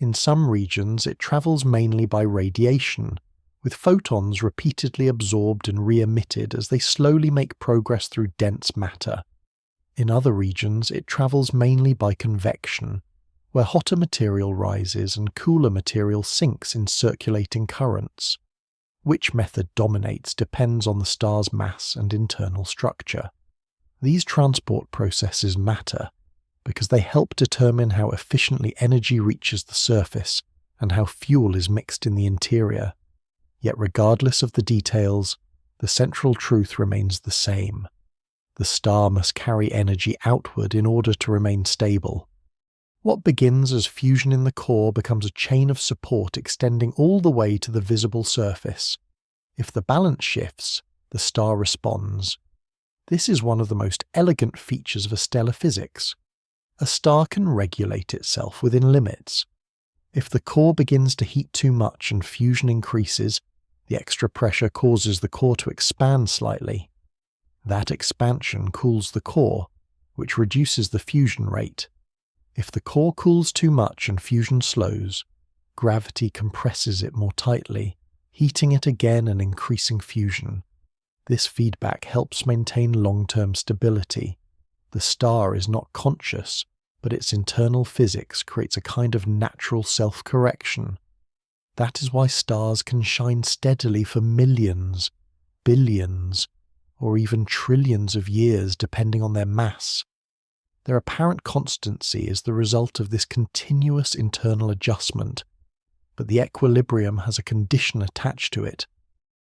In some regions, it travels mainly by radiation, with photons repeatedly absorbed and re-emitted as they slowly make progress through dense matter. In other regions, it travels mainly by convection, where hotter material rises and cooler material sinks in circulating currents. Which method dominates depends on the star's mass and internal structure. These transport processes matter because they help determine how efficiently energy reaches the surface and how fuel is mixed in the interior. Yet regardless of the details, the central truth remains the same. The star must carry energy outward in order to remain stable. What begins as fusion in the core becomes a chain of support extending all the way to the visible surface. If the balance shifts, the star responds. This is one of the most elegant features of stellar physics. A star can regulate itself within limits. If the core begins to heat too much and fusion increases, the extra pressure causes the core to expand slightly. That expansion cools the core, which reduces the fusion rate. If the core cools too much and fusion slows, gravity compresses it more tightly, heating it again and increasing fusion. This feedback helps maintain long-term stability. The star is not conscious, but its internal physics creates a kind of natural self-correction. That is why stars can shine steadily for millions, billions, or even trillions of years depending on their mass. Their apparent constancy is the result of this continuous internal adjustment, but the equilibrium has a condition attached to it.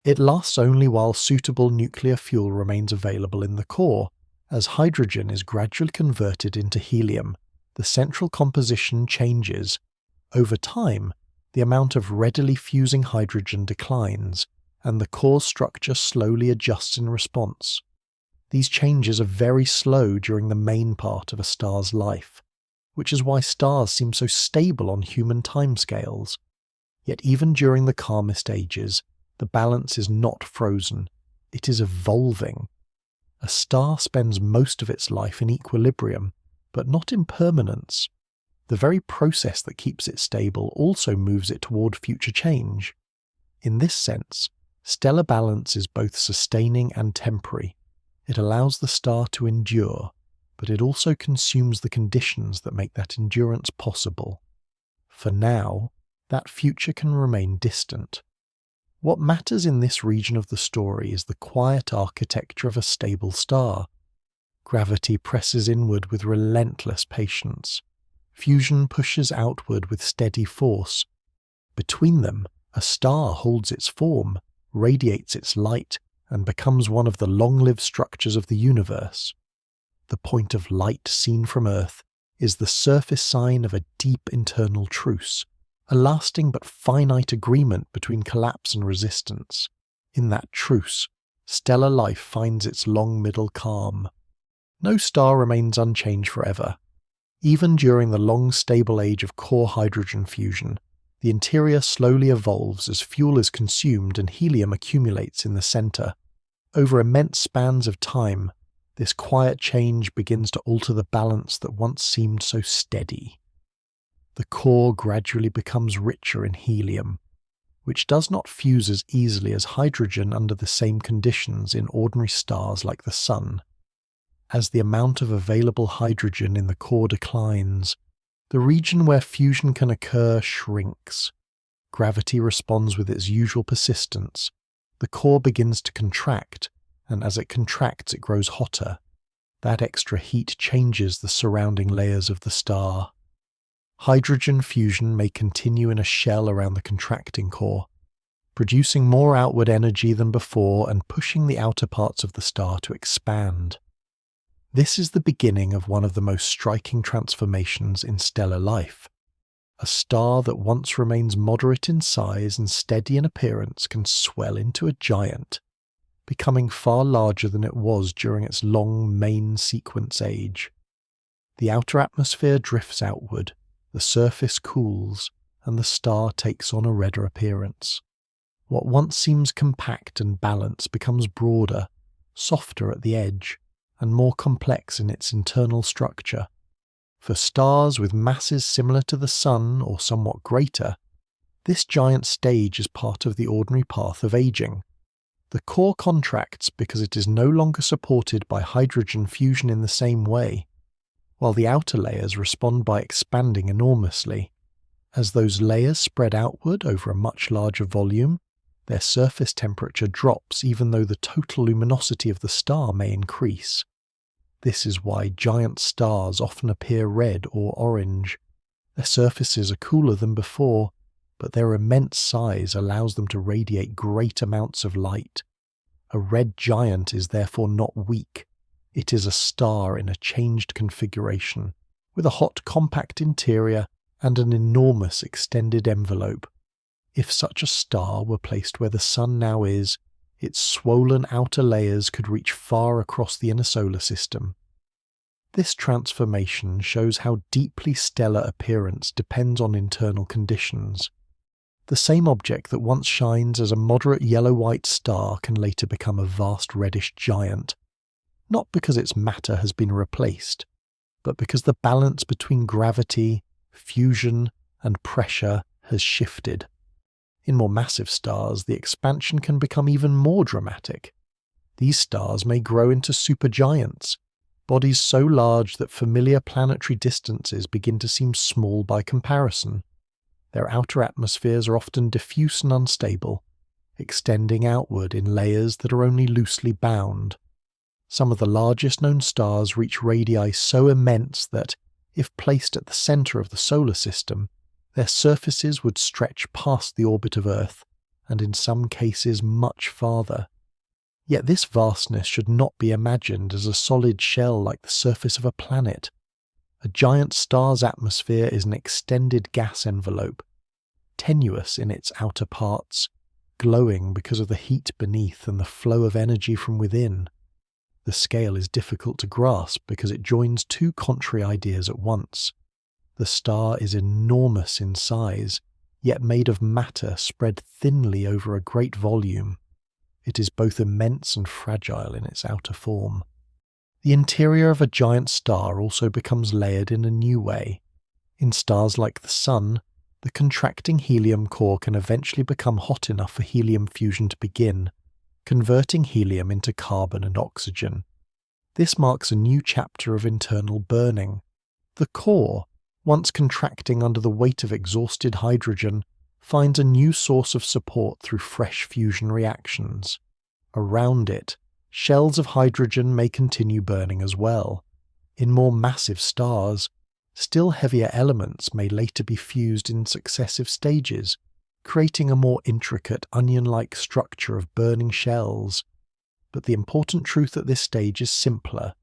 It lasts only while suitable nuclear fuel remains available in the core. As hydrogen is gradually converted into helium, the central composition changes. Over time, the amount of readily fusing hydrogen declines, and the core structure slowly adjusts in response. These changes are very slow during the main part of a star's life, which is why stars seem so stable on human timescales. Yet even during the calmest ages, the balance is not frozen, it is evolving. A star spends most of its life in equilibrium, but not in permanence. The very process that keeps it stable also moves it toward future change. In this sense, stellar balance is both sustaining and temporary. It allows the star to endure, but it also consumes the conditions that make that endurance possible. For now, that future can remain distant. What matters in this region of the story is the quiet architecture of a stable star. Gravity presses inward with relentless patience. Fusion pushes outward with steady force. Between them, a star holds its form, radiates its light, and becomes one of the long-lived structures of the universe. The point of light seen from Earth is the surface sign of a deep internal truce, a lasting but finite agreement between collapse and resistance. In that truce, stellar life finds its long middle calm. No star remains unchanged forever. Even during the long stable age of core hydrogen fusion, the interior slowly evolves as fuel is consumed and helium accumulates in the center. Over immense spans of time, this quiet change begins to alter the balance that once seemed so steady. The core gradually becomes richer in helium, which does not fuse as easily as hydrogen under the same conditions in ordinary stars like the Sun. As the amount of available hydrogen in the core declines, the region where fusion can occur shrinks. Gravity responds with its usual persistence. The core begins to contract, and as it contracts, it grows hotter. That extra heat changes the surrounding layers of the star. Hydrogen fusion may continue in a shell around the contracting core, producing more outward energy than before and pushing the outer parts of the star to expand. This is the beginning of one of the most striking transformations in stellar life. A star that once remains moderate in size and steady in appearance can swell into a giant, becoming far larger than it was during its long main sequence age. The outer atmosphere drifts outward, the surface cools, and the star takes on a redder appearance. What once seems compact and balanced becomes broader, softer at the edge, and more complex in its internal structure. For stars with masses similar to the Sun or somewhat greater, this giant stage is part of the ordinary path of aging. The core contracts because it is no longer supported by hydrogen fusion in the same way, while the outer layers respond by expanding enormously. As those layers spread outward over a much larger volume, their surface temperature drops even though the total luminosity of the star may increase. This is why giant stars often appear red or orange. Their surfaces are cooler than before, but their immense size allows them to radiate great amounts of light. A red giant is therefore not weak. It is a star in a changed configuration, with a hot compact interior and an enormous extended envelope. If such a star were placed where the Sun now is, its swollen outer layers could reach far across the inner solar system. This transformation shows how deeply stellar appearance depends on internal conditions. The same object that once shines as a moderate yellow-white star can later become a vast reddish giant, not because its matter has been replaced, but because the balance between gravity, fusion, and pressure has shifted. In more massive stars, the expansion can become even more dramatic. These stars may grow into supergiants, bodies so large that familiar planetary distances begin to seem small by comparison. Their outer atmospheres are often diffuse and unstable, extending outward in layers that are only loosely bound. Some of the largest known stars reach radii so immense that, if placed at the center of the solar system, their surfaces would stretch past the orbit of Earth, and in some cases much farther. Yet this vastness should not be imagined as a solid shell like the surface of a planet. A giant star's atmosphere is an extended gas envelope, tenuous in its outer parts, glowing because of the heat beneath and the flow of energy from within. The scale is difficult to grasp because it joins two contrary ideas at once. The star is enormous in size, yet made of matter spread thinly over a great volume. It is both immense and fragile in its outer form. The interior of a giant star also becomes layered in a new way. In stars like the Sun, the contracting helium core can eventually become hot enough for helium fusion to begin, converting helium into carbon and oxygen. This marks a new chapter of internal burning. The core, once contracting under the weight of exhausted hydrogen, finds a new source of support through fresh fusion reactions. Around it, shells of hydrogen may continue burning as well. In more massive stars, still heavier elements may later be fused in successive stages, creating a more intricate onion-like structure of burning shells. But the important truth at this stage is simpler.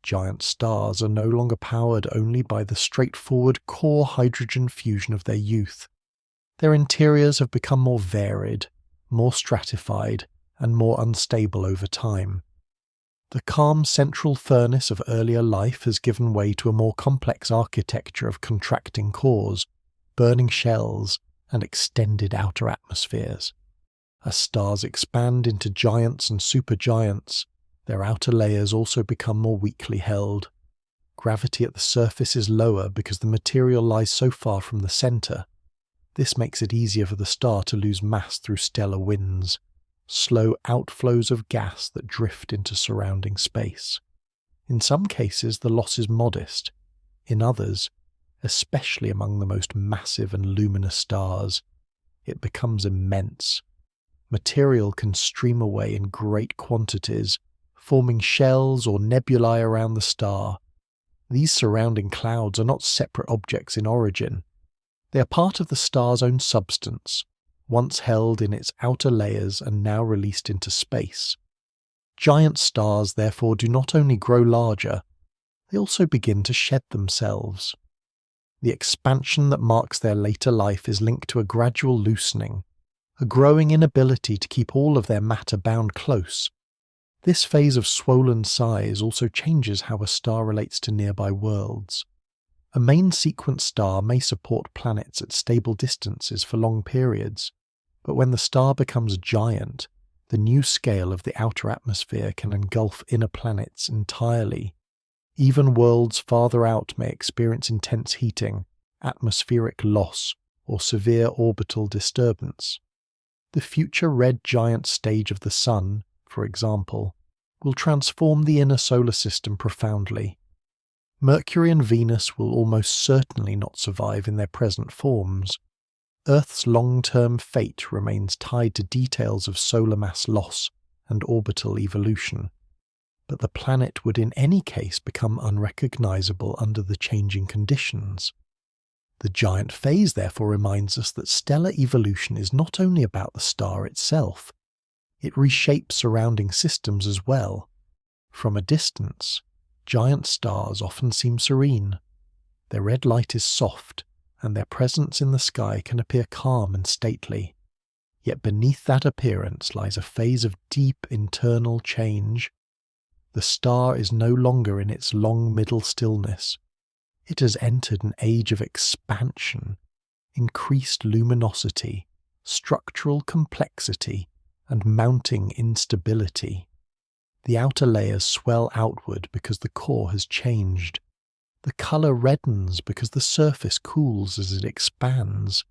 Giant stars are no longer powered only by the straightforward core hydrogen fusion of their youth. Their interiors have become more varied, more stratified, and more unstable over time. The calm central furnace of earlier life has given way to a more complex architecture of contracting cores, burning shells, and extended outer atmospheres. As stars expand into giants and supergiants, their outer layers also become more weakly held. Gravity at the surface is lower because the material lies so far from the center. This makes it easier for the star to lose mass through stellar winds, slow outflows of gas that drift into surrounding space. In some cases, the loss is modest. In others, especially among the most massive and luminous stars, it becomes immense. Material can stream away in great quantities, forming shells or nebulae around the star. These surrounding clouds are not separate objects in origin. They are part of the star's own substance, once held in its outer layers and now released into space. Giant stars, therefore, do not only grow larger, they also begin to shed themselves. The expansion that marks their later life is linked to a gradual loosening, a growing inability to keep all of their matter bound close. This phase of swollen size also changes how a star relates to nearby worlds. A main sequence star may support planets at stable distances for long periods, but when the star becomes giant, the new scale of the outer atmosphere can engulf inner planets entirely. Even worlds farther out may experience intense heating, atmospheric loss, or severe orbital disturbance. The future red giant stage of the Sun, for example, will transform the inner solar system profoundly. Mercury and Venus will almost certainly not survive in their present forms. Earth's long-term fate remains tied to details of solar mass loss and orbital evolution, but the planet would in any case become unrecognizable under the changing conditions. The giant phase therefore reminds us that stellar evolution is not only about the star itself, it reshapes surrounding systems as well. From a distance, giant stars often seem serene. Their red light is soft, and their presence in the sky can appear calm and stately. Yet beneath that appearance lies a phase of deep internal change. The star is no longer in its long middle stillness. It has entered an age of expansion, increased luminosity, structural complexity, and mounting instability. The outer layers swell outward because the core has changed. The colour reddens because the surface cools as it expands.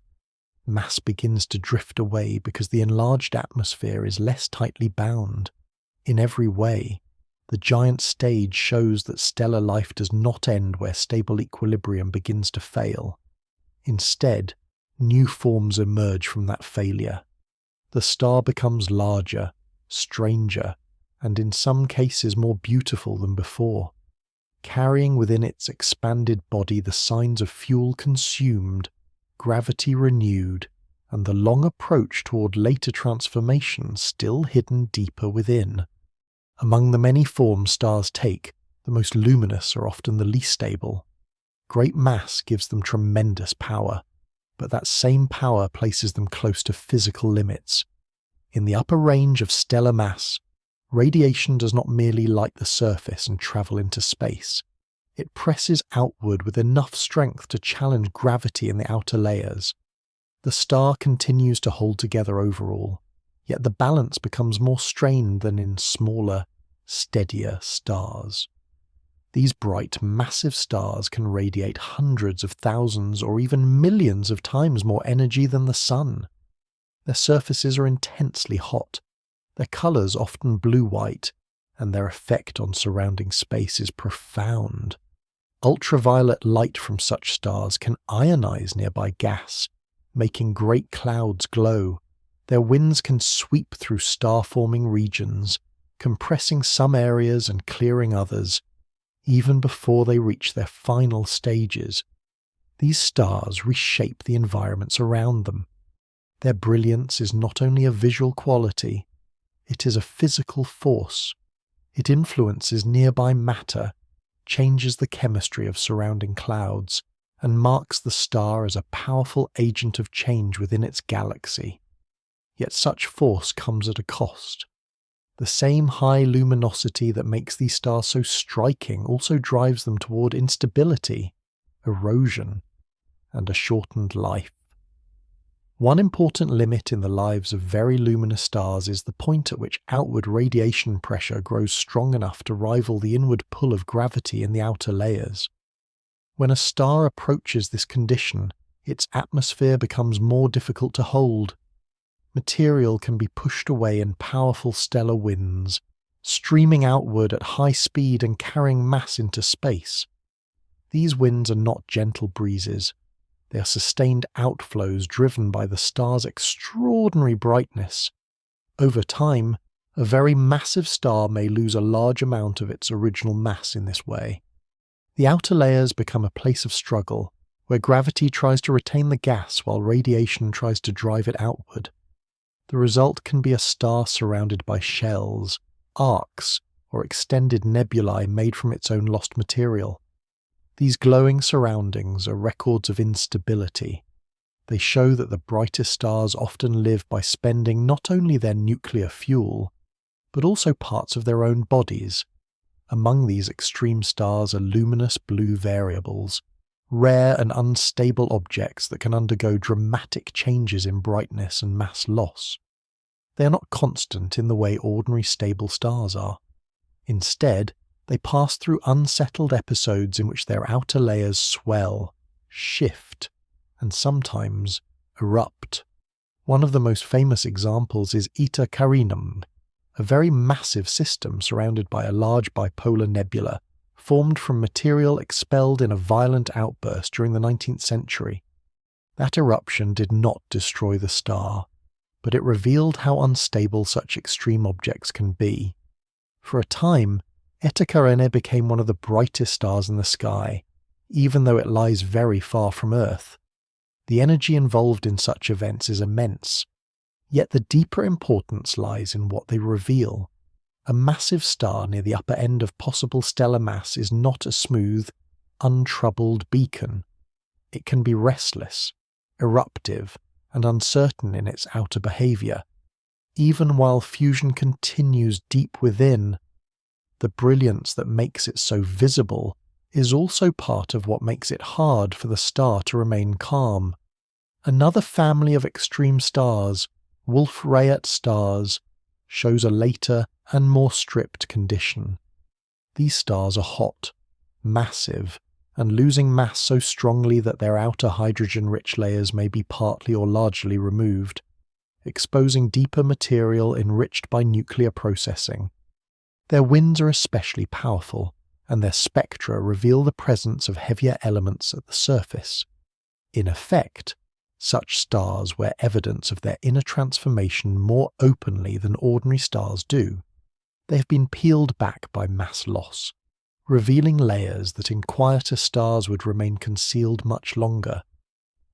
Mass begins to drift away because the enlarged atmosphere is less tightly bound. In every way, the giant stage shows that stellar life does not end where stable equilibrium begins to fail. Instead, new forms emerge from that failure. The star becomes larger, stranger, and in some cases more beautiful than before, carrying within its expanded body the signs of fuel consumed, gravity renewed, and the long approach toward later transformation still hidden deeper within. Among the many forms stars take, the most luminous are often the least stable. Great mass gives them tremendous power, but that same power places them close to physical limits. In the upper range of stellar mass, radiation does not merely light the surface and travel into space. It presses outward with enough strength to challenge gravity in the outer layers. The star continues to hold together overall, yet the balance becomes more strained than in smaller, steadier stars. These bright, massive stars can radiate hundreds of thousands or even millions of times more energy than the Sun. Their surfaces are intensely hot, their colours often blue-white, and their effect on surrounding space is profound. Ultraviolet light from such stars can ionize nearby gas, making great clouds glow. Their winds can sweep through star-forming regions, compressing some areas and clearing others, even before they reach their final stages. These stars reshape the environments around them. Their brilliance is not only a visual quality, it is a physical force. It influences nearby matter, changes the chemistry of surrounding clouds, and marks the star as a powerful agent of change within its galaxy. Yet such force comes at a cost. The same high luminosity that makes these stars so striking also drives them toward instability, erosion, and a shortened life. One important limit in the lives of very luminous stars is the point at which outward radiation pressure grows strong enough to rival the inward pull of gravity in the outer layers. When a star approaches this condition, its atmosphere becomes more difficult to hold. Material can be pushed away in powerful stellar winds, streaming outward at high speed and carrying mass into space. These winds are not gentle breezes. They are sustained outflows driven by the star's extraordinary brightness. Over time, a very massive star may lose a large amount of its original mass in this way. The outer layers become a place of struggle, where gravity tries to retain the gas while radiation tries to drive it outward. The result can be a star surrounded by shells, arcs, or extended nebulae made from its own lost material. These glowing surroundings are records of instability. They show that the brightest stars often live by spending not only their nuclear fuel, but also parts of their own bodies. Among these extreme stars are luminous blue variables, rare and unstable objects that can undergo dramatic changes in brightness and mass loss. They are not constant in the way ordinary stable stars are. Instead, they pass through unsettled episodes in which their outer layers swell, shift, and sometimes erupt. One of the most famous examples is Eta Carinum, a very massive system surrounded by a large bipolar nebula, formed from material expelled in a violent outburst during the 19th century. That eruption did not destroy the star, but it revealed how unstable such extreme objects can be. For a time, Eta Carinae became one of the brightest stars in the sky, even though it lies very far from Earth. The energy involved in such events is immense, yet the deeper importance lies in what they reveal. A massive star near the upper end of possible stellar mass is not a smooth, untroubled beacon. It can be restless, eruptive, and uncertain in its outer behaviour, even while fusion continues deep within. The brilliance that makes it so visible is also part of what makes it hard for the star to remain calm. Another family of extreme stars, Wolf-Rayet stars, shows a later and more stripped condition. These stars are hot, massive, and losing mass so strongly that their outer hydrogen-rich layers may be partly or largely removed, exposing deeper material enriched by nuclear processing. Their winds are especially powerful, and their spectra reveal the presence of heavier elements at the surface. In effect, such stars wear evidence of their inner transformation more openly than ordinary stars do. They have been peeled back by mass loss, revealing layers that in quieter stars would remain concealed much longer.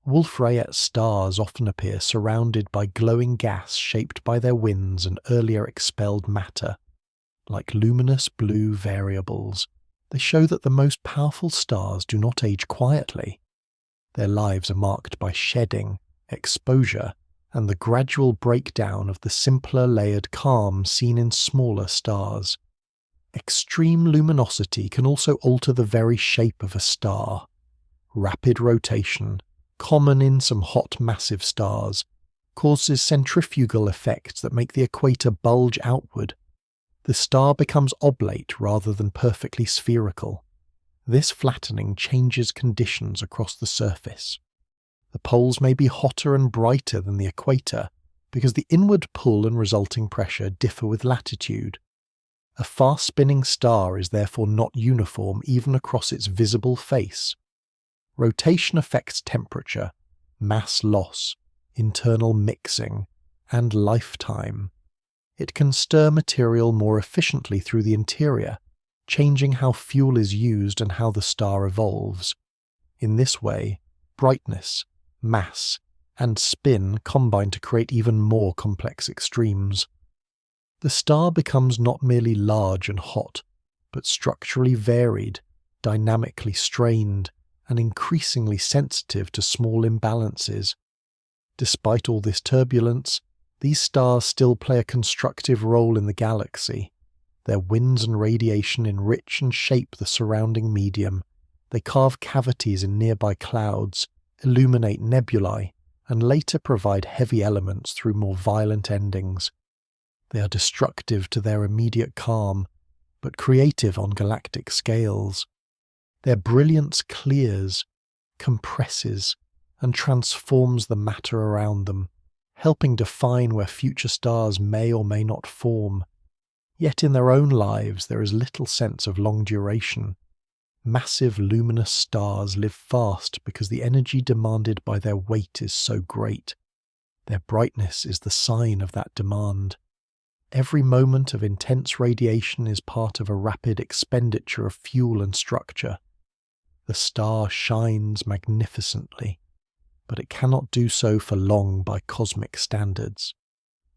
Wolf-Rayet stars often appear surrounded by glowing gas shaped by their winds and earlier expelled matter. Like luminous blue variables, they show that the most powerful stars do not age quietly. Their lives are marked by shedding, exposure, and the gradual breakdown of the simpler layered calm seen in smaller stars. Extreme luminosity can also alter the very shape of a star. Rapid rotation, common in some hot massive stars, causes centrifugal effects that make the equator bulge outward. The star becomes oblate rather than perfectly spherical. This flattening changes conditions across the surface. The poles may be hotter and brighter than the equator because the inward pull and resulting pressure differ with latitude. A fast-spinning star is therefore not uniform even across its visible face. Rotation affects temperature, mass loss, internal mixing, and lifetime. It can stir material more efficiently through the interior, changing how fuel is used and how the star evolves. In this way, brightness, mass, and spin combine to create even more complex extremes. The star becomes not merely large and hot, but structurally varied, dynamically strained, and increasingly sensitive to small imbalances. Despite all this turbulence, these stars still play a constructive role in the galaxy. Their winds and radiation enrich and shape the surrounding medium. They carve cavities in nearby clouds, illuminate nebulae, and later provide heavy elements through more violent endings. They are destructive to their immediate calm, but creative on galactic scales. Their brilliance clears, compresses, and transforms the matter around them, helping define where future stars may or may not form. Yet in their own lives there is little sense of long duration. Massive luminous stars live fast because the energy demanded by their weight is so great. Their brightness is the sign of that demand. Every moment of intense radiation is part of a rapid expenditure of fuel and structure. The star shines magnificently, but it cannot do so for long by cosmic standards.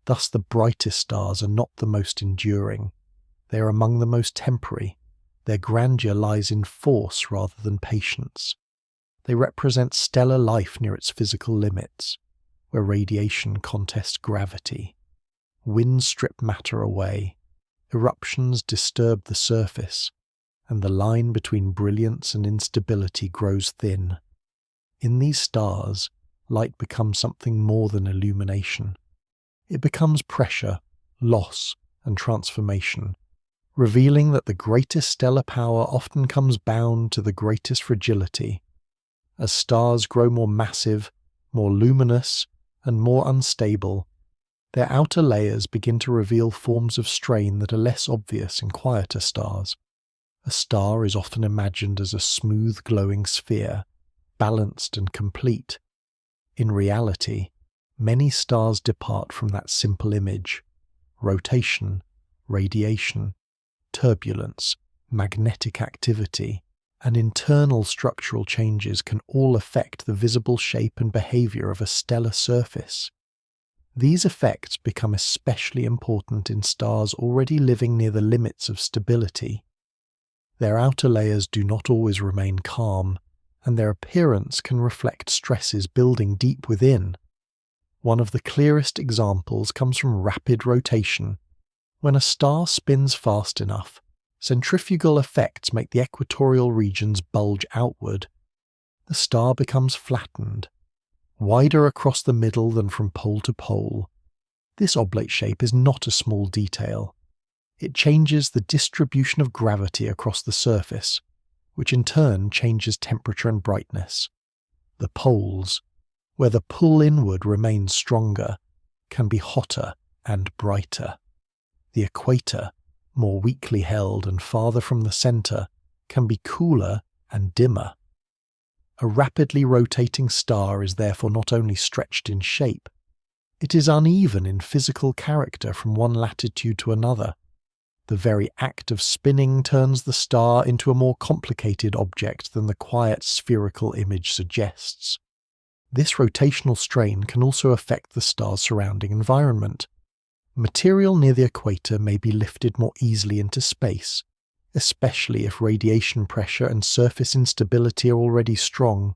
Thus the brightest stars are not the most enduring. They are among the most temporary. Their grandeur lies in force rather than patience. They represent stellar life near its physical limits, where radiation contests gravity. Winds strip matter away, eruptions disturb the surface, and the line between brilliance and instability grows thin. In these stars, light becomes something more than illumination. It becomes pressure, loss, and transformation, revealing that the greatest stellar power often comes bound to the greatest fragility. As stars grow more massive, more luminous, and more unstable, their outer layers begin to reveal forms of strain that are less obvious in quieter stars. A star is often imagined as a smooth glowing sphere, balanced and complete. In reality, many stars depart from that simple image. Rotation, radiation, turbulence, magnetic activity, and internal structural changes can all affect the visible shape and behavior of a stellar surface. These effects become especially important in stars already living near the limits of stability. Their outer layers do not always remain calm, and their appearance can reflect stresses building deep within. One of the clearest examples comes from rapid rotation. When a star spins fast enough, centrifugal effects make the equatorial regions bulge outward. The star becomes flattened, wider across the middle than from pole to pole. This oblate shape is not a small detail. It changes the distribution of gravity across the surface, which in turn changes temperature and brightness. The poles, where the pull inward remains stronger, can be hotter and brighter. The equator, more weakly held and farther from the centre, can be cooler and dimmer. A rapidly rotating star is therefore not only stretched in shape, it is uneven in physical character from one latitude to another. The very act of spinning turns the star into a more complicated object than the quiet spherical image suggests. This rotational strain can also affect the star's surrounding environment. Material near the equator may be lifted more easily into space, especially if radiation pressure and surface instability are already strong.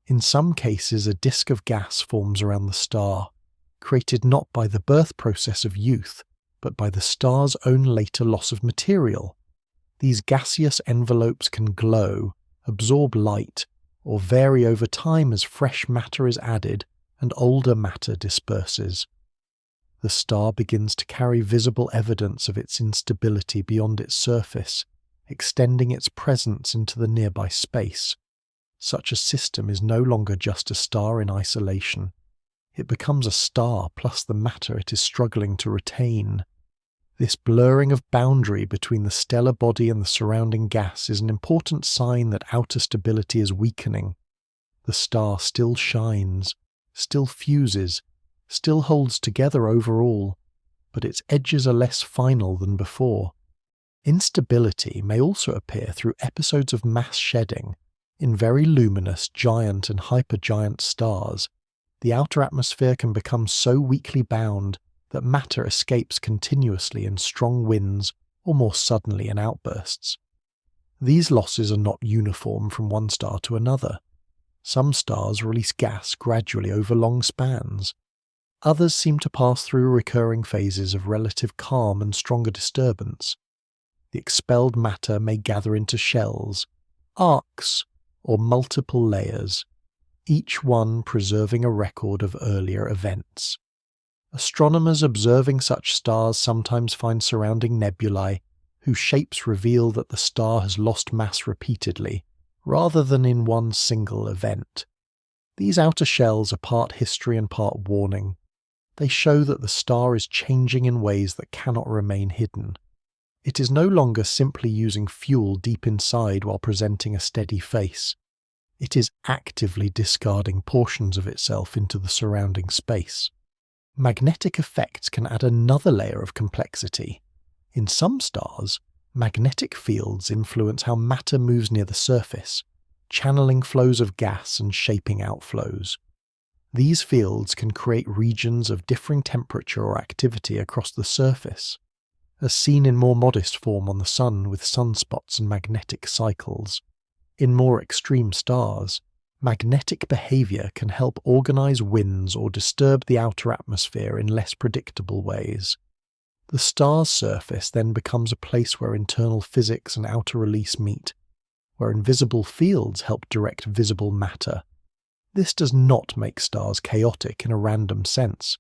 In some cases, a disk of gas forms around the star, created not by the birth process of youth, but by the star's own later loss of material. These gaseous envelopes can glow, absorb light, or vary over time as fresh matter is added and older matter disperses. The star begins to carry visible evidence of its instability beyond its surface, extending its presence into the nearby space. Such a system is no longer just a star in isolation. It becomes a star plus the matter it is struggling to retain. This blurring of boundary between the stellar body and the surrounding gas is an important sign that outer stability is weakening. The star still shines, still fuses, still holds together overall, but its edges are less final than before. Instability may also appear through episodes of mass shedding. In very luminous giant and hypergiant stars, the outer atmosphere can become so weakly bound that matter escapes continuously in strong winds or more suddenly in outbursts. These losses are not uniform from one star to another. Some stars release gas gradually over long spans. Others seem to pass through recurring phases of relative calm and stronger disturbance. The expelled matter may gather into shells, arcs, or multiple layers, each one preserving a record of earlier events. Astronomers observing such stars sometimes find surrounding nebulae whose shapes reveal that the star has lost mass repeatedly, rather than in one single event. These outer shells are part history and part warning. They show that the star is changing in ways that cannot remain hidden. It is no longer simply using fuel deep inside while presenting a steady face. It is actively discarding portions of itself into the surrounding space. Magnetic effects can add another layer of complexity. In some stars, magnetic fields influence how matter moves near the surface, channeling flows of gas and shaping outflows. These fields can create regions of differing temperature or activity across the surface, as seen in more modest form on the Sun with sunspots and magnetic cycles. In more extreme stars, magnetic behavior can help organize winds or disturb the outer atmosphere in less predictable ways. The star's surface then becomes a place where internal physics and outer release meet, where invisible fields help direct visible matter. This does not make stars chaotic in a random sense.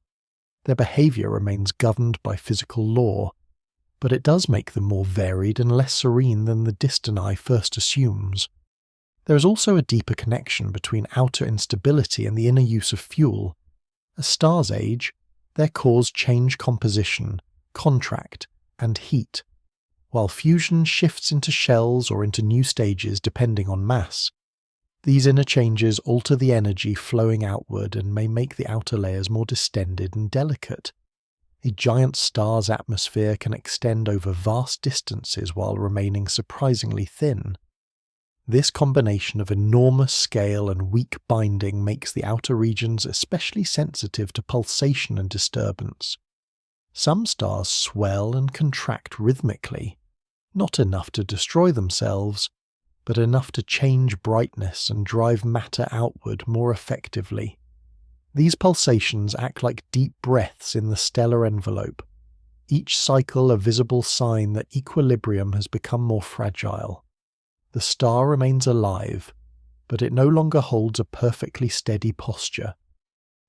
Their behavior remains governed by physical law, but it does make them more varied and less serene than the distant eye first assumes. There is also a deeper connection between outer instability and the inner use of fuel. As stars age, their cores change composition, contract, and heat, while fusion shifts into shells or into new stages depending on mass. These inner changes alter the energy flowing outward and may make the outer layers more distended and delicate. A giant star's atmosphere can extend over vast distances while remaining surprisingly thin. This combination of enormous scale and weak binding makes the outer regions especially sensitive to pulsation and disturbance. Some stars swell and contract rhythmically, not enough to destroy themselves, but enough to change brightness and drive matter outward more effectively. These pulsations act like deep breaths in the stellar envelope, each cycle a visible sign that equilibrium has become more fragile. The star remains alive, but it no longer holds a perfectly steady posture.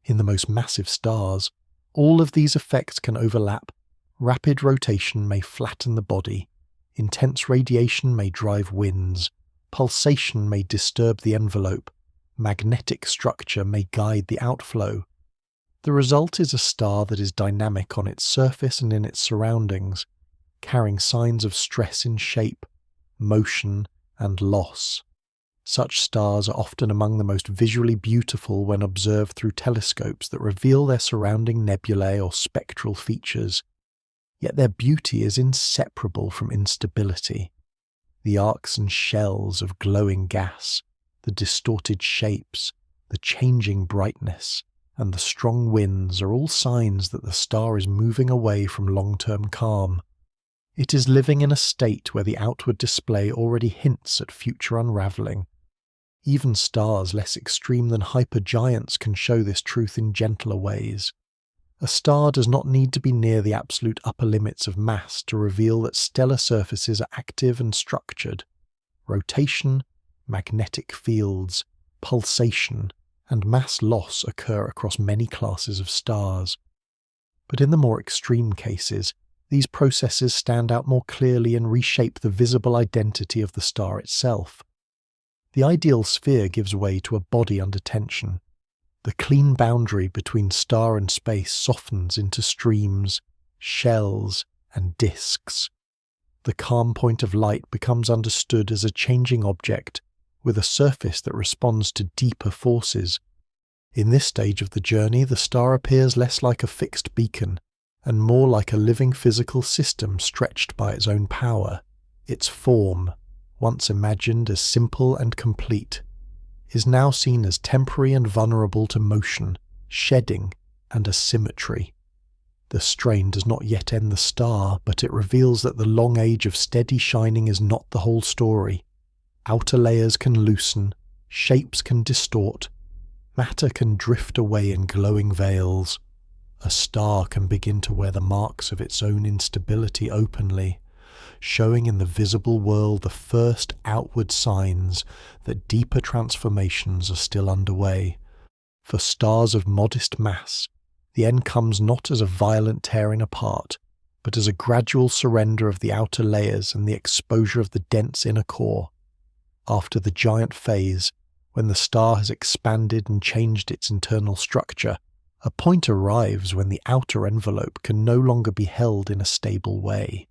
In the most massive stars, all of these effects can overlap. Rapid rotation may flatten the body, intense radiation may drive winds, pulsation may disturb the envelope, magnetic structure may guide the outflow. The result is a star that is dynamic on its surface and in its surroundings, carrying signs of stress in shape, motion, and loss. Such stars are often among the most visually beautiful when observed through telescopes that reveal their surrounding nebulae or spectral features. Yet their beauty is inseparable from instability. The arcs and shells of glowing gas, the distorted shapes, the changing brightness, and the strong winds are all signs that the star is moving away from long-term calm. It is living in a state where the outward display already hints at future unravelling. Even stars less extreme than hypergiants can show this truth in gentler ways. A star does not need to be near the absolute upper limits of mass to reveal that stellar surfaces are active and structured. Rotation, magnetic fields, pulsation, and mass loss occur across many classes of stars. But in the more extreme cases, these processes stand out more clearly and reshape the visible identity of the star itself. The ideal sphere gives way to a body under tension. The clean boundary between star and space softens into streams, shells, and disks. The calm point of light becomes understood as a changing object, with a surface that responds to deeper forces. In this stage of the journey, the star appears less like a fixed beacon, and more like a living physical system stretched by its own power. Its form, once imagined as simple and complete, is now seen as temporary and vulnerable to motion, shedding, and asymmetry. The strain does not yet end the star, but it reveals that the long age of steady shining is not the whole story. Outer layers can loosen, shapes can distort, matter can drift away in glowing veils. A star can begin to wear the marks of its own instability openly, showing in the visible world the first outward signs that deeper transformations are still underway. For stars of modest mass, the end comes not as a violent tearing apart, but as a gradual surrender of the outer layers and the exposure of the dense inner core. After the giant phase, when the star has expanded and changed its internal structure, a point arrives when the outer envelope can no longer be held in a stable way.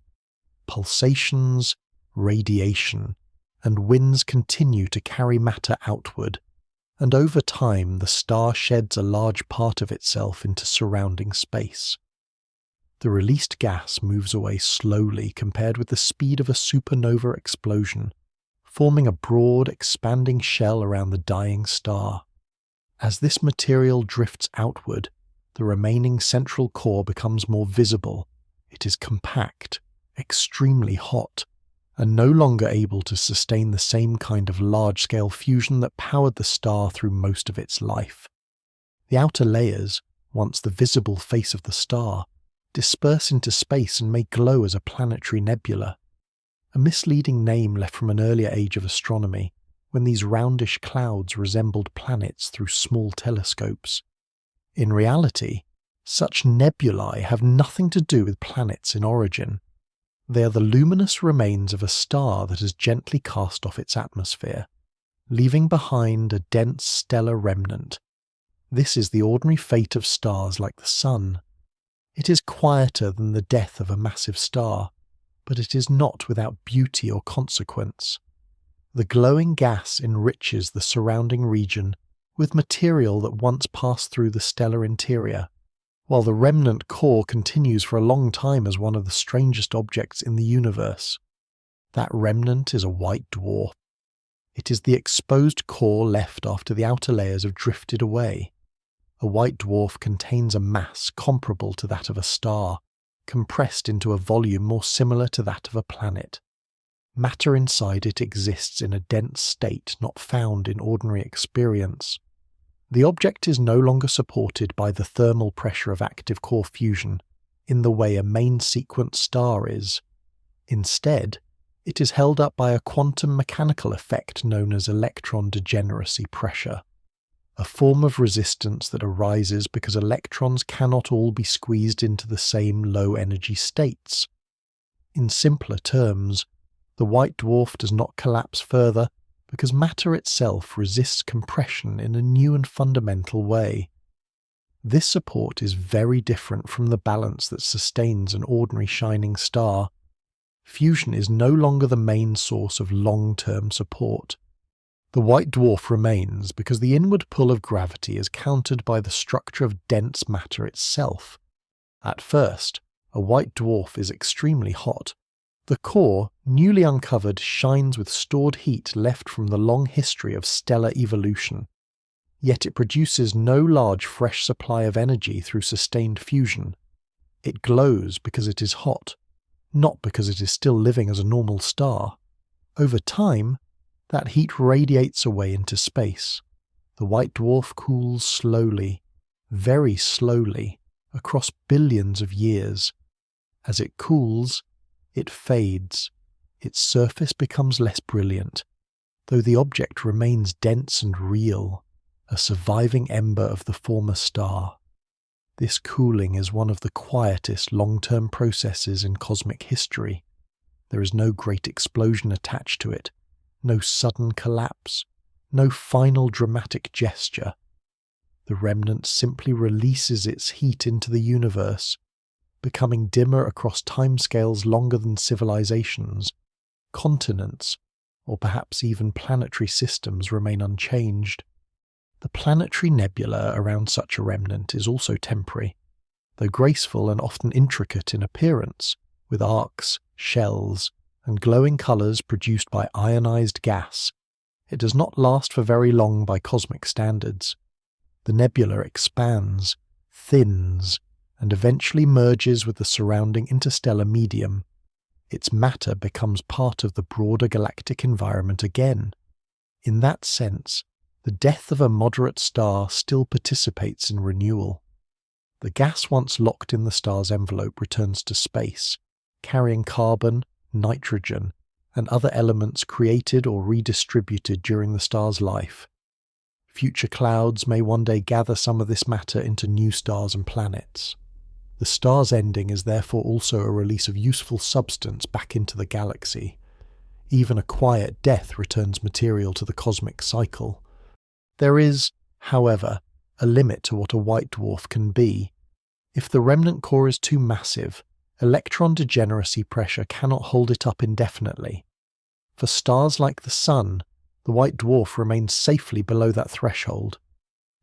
pulsations, radiation, and winds continue to carry matter outward, and over time the star sheds a large part of itself into surrounding space. The released gas moves away slowly compared with the speed of a supernova explosion, forming a broad, expanding shell around the dying star. As this material drifts outward, the remaining central core becomes more visible. It is compact, extremely hot, and no longer able to sustain the same kind of large-scale fusion that powered the star through most of its life. The outer layers, once the visible face of the star, disperse into space and may glow as a planetary nebula, a misleading name left from an earlier age of astronomy, when these roundish clouds resembled planets through small telescopes. In reality, such nebulae have nothing to do with planets in origin. They are the luminous remains of a star that has gently cast off its atmosphere, leaving behind a dense stellar remnant. This is the ordinary fate of stars like the Sun. It is quieter than the death of a massive star, but it is not without beauty or consequence. The glowing gas enriches the surrounding region with material that once passed through the stellar interior, while the remnant core continues for a long time as one of the strangest objects in the universe. That remnant is a white dwarf. It is the exposed core left after the outer layers have drifted away. A white dwarf contains a mass comparable to that of a star, compressed into a volume more similar to that of a planet. Matter inside it exists in a dense state not found in ordinary experience. The object is no longer supported by the thermal pressure of active core fusion in the way a main sequence star is. Instead, it is held up by a quantum mechanical effect known as electron degeneracy pressure, a form of resistance that arises because electrons cannot all be squeezed into the same low-energy states. In simpler terms, the white dwarf does not collapse further because matter itself resists compression in a new and fundamental way. This support is very different from the balance that sustains an ordinary shining star. Fusion is no longer the main source of long-term support. The white dwarf remains because the inward pull of gravity is countered by the structure of dense matter itself. At first, a white dwarf is extremely hot. The core, newly uncovered, shines with stored heat left from the long history of stellar evolution. Yet it produces no large fresh supply of energy through sustained fusion. It glows because it is hot, not because it is still living as a normal star. Over time, that heat radiates away into space. The white dwarf cools slowly, very slowly, across billions of years. As it cools, it fades. Its surface becomes less brilliant, though the object remains dense and real, a surviving ember of the former star. This cooling is one of the quietest long-term processes in cosmic history. There is no great explosion attached to it, no sudden collapse, no final dramatic gesture. The remnant simply releases its heat into the universe, becoming dimmer across timescales longer than civilizations. Continents, or perhaps even planetary systems, remain unchanged. The planetary nebula around such a remnant is also temporary, though graceful and often intricate in appearance, with arcs, shells, and glowing colours produced by ionized gas. It does not last for very long by cosmic standards. The nebula expands, thins, and eventually merges with the surrounding interstellar medium. Its matter becomes part of the broader galactic environment again. In that sense, the death of a moderate star still participates in renewal. The gas once locked in the star's envelope returns to space, carrying carbon, nitrogen, and other elements created or redistributed during the star's life. Future clouds may one day gather some of this matter into new stars and planets. The star's ending is therefore also a release of useful substance back into the galaxy. Even a quiet death returns material to the cosmic cycle. There is, however, a limit to what a white dwarf can be. If the remnant core is too massive, Electron degeneracy pressure cannot hold it up indefinitely. For stars like the Sun, the white dwarf remains safely below that threshold,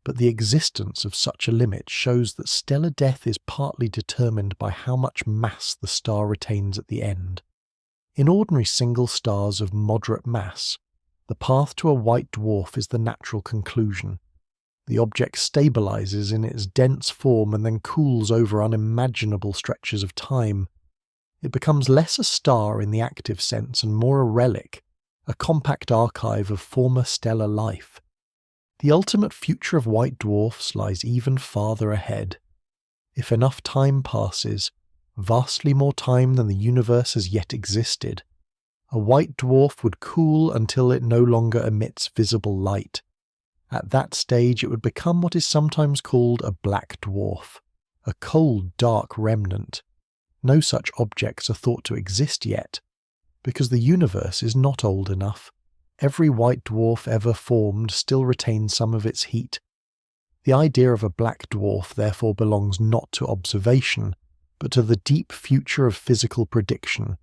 but the existence of such a limit shows that stellar death is partly determined by how much mass the star retains at the end. In ordinary single stars of moderate mass, the path to a white dwarf is the natural conclusion. The object stabilizes in its dense form and then cools over unimaginable stretches of time. It becomes less a star in the active sense and more a relic, a compact archive of former stellar life. The ultimate future of white dwarfs lies even farther ahead. If enough time passes, vastly more time than the universe has yet existed, a white dwarf would cool until it no longer emits visible light. At that stage it would become what is sometimes called a black dwarf, a cold, dark remnant. No such objects are thought to exist yet, because the universe is not old enough. Every white dwarf ever formed still retains some of its heat. The idea of a black dwarf therefore belongs not to observation, but to the deep future of physical prediction.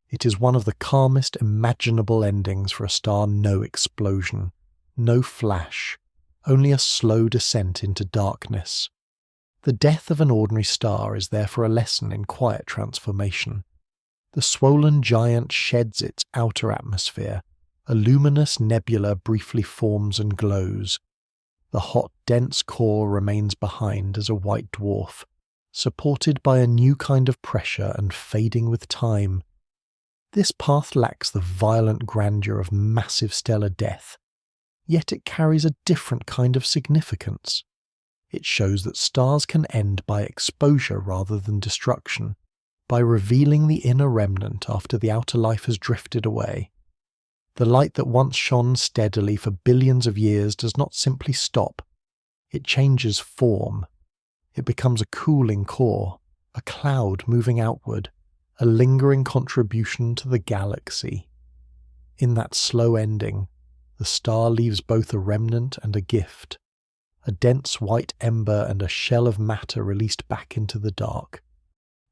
It is one of the calmest imaginable endings for a star no explosion, no flash, only a slow descent into darkness. The death of an ordinary star is therefore a lesson in quiet transformation. The swollen giant sheds its outer atmosphere. A luminous nebula briefly forms and glows. The hot, dense core remains behind as a white dwarf, supported by a new kind of pressure and fading with time. This path lacks the violent grandeur of massive stellar death, yet it carries a different kind of significance. It shows that stars can end by exposure rather than destruction, by revealing the inner remnant after the outer life has drifted away. The light that once shone steadily for billions of years does not simply stop. It changes form. It becomes a cooling core, a cloud moving outward, a lingering contribution to the galaxy. In that slow ending, the star leaves both a remnant and a gift, a dense white ember and a shell of matter released back into the dark.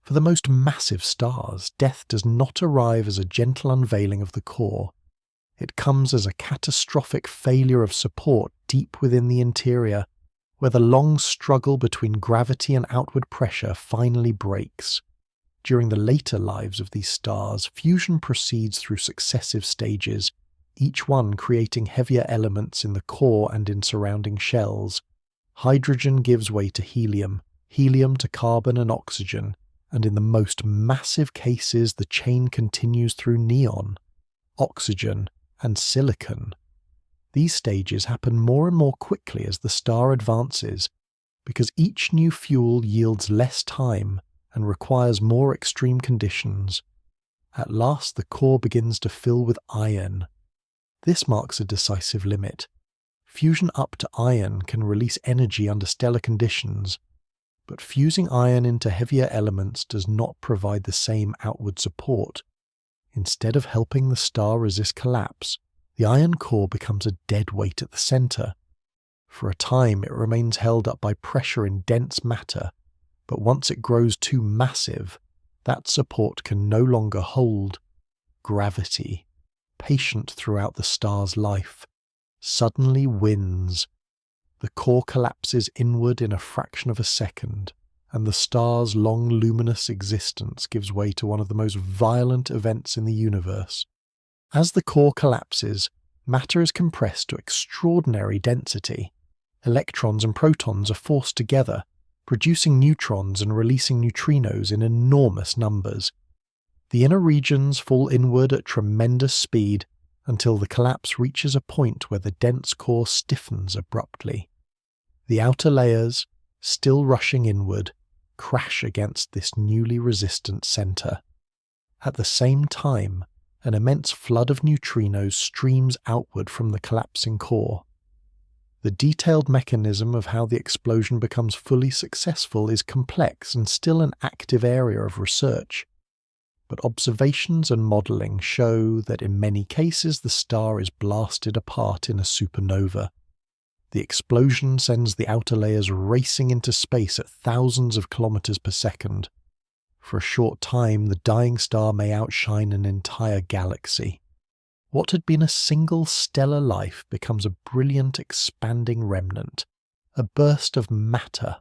For the most massive stars, death does not arrive as a gentle unveiling of the core. It comes as a catastrophic failure of support deep within the interior, where the long struggle between gravity and outward pressure finally breaks. During the later lives of these stars, fusion proceeds through successive stages, each one creating heavier elements in the core and in surrounding shells. Hydrogen gives way to helium, helium to carbon and oxygen, and in the most massive cases the chain continues through neon, oxygen, and silicon. These stages happen more and more quickly as the star advances, because each new fuel yields less time and requires more extreme conditions. At last the core begins to fill with iron. This marks a decisive limit. Fusion up to iron can release energy under stellar conditions, but fusing iron into heavier elements does not provide the same outward support. Instead of helping the star resist collapse, the iron core becomes a dead weight at the center. For a time it remains held up by pressure in dense matter, but once it grows too massive, that support can no longer hold. Gravity, patient throughout the star's life, suddenly wins. The core collapses inward in a fraction of a second, and the star's long luminous existence gives way to one of the most violent events in the universe. As the core collapses, matter is compressed to extraordinary density. Electrons and protons are forced together, producing neutrons and releasing neutrinos in enormous numbers. The inner regions fall inward at tremendous speed until the collapse reaches a point where the dense core stiffens abruptly. The outer layers, still rushing inward, crash against this newly resistant center. At the same time, an immense flood of neutrinos streams outward from the collapsing core. The detailed mechanism of how the explosion becomes fully successful is complex and still an active area of research, but observations and modelling show that in many cases the star is blasted apart in a supernova. The explosion sends the outer layers racing into space at thousands of kilometers per second. For a short time, the dying star may outshine an entire galaxy. What had been a single stellar life becomes a brilliant expanding remnant, a burst of matter,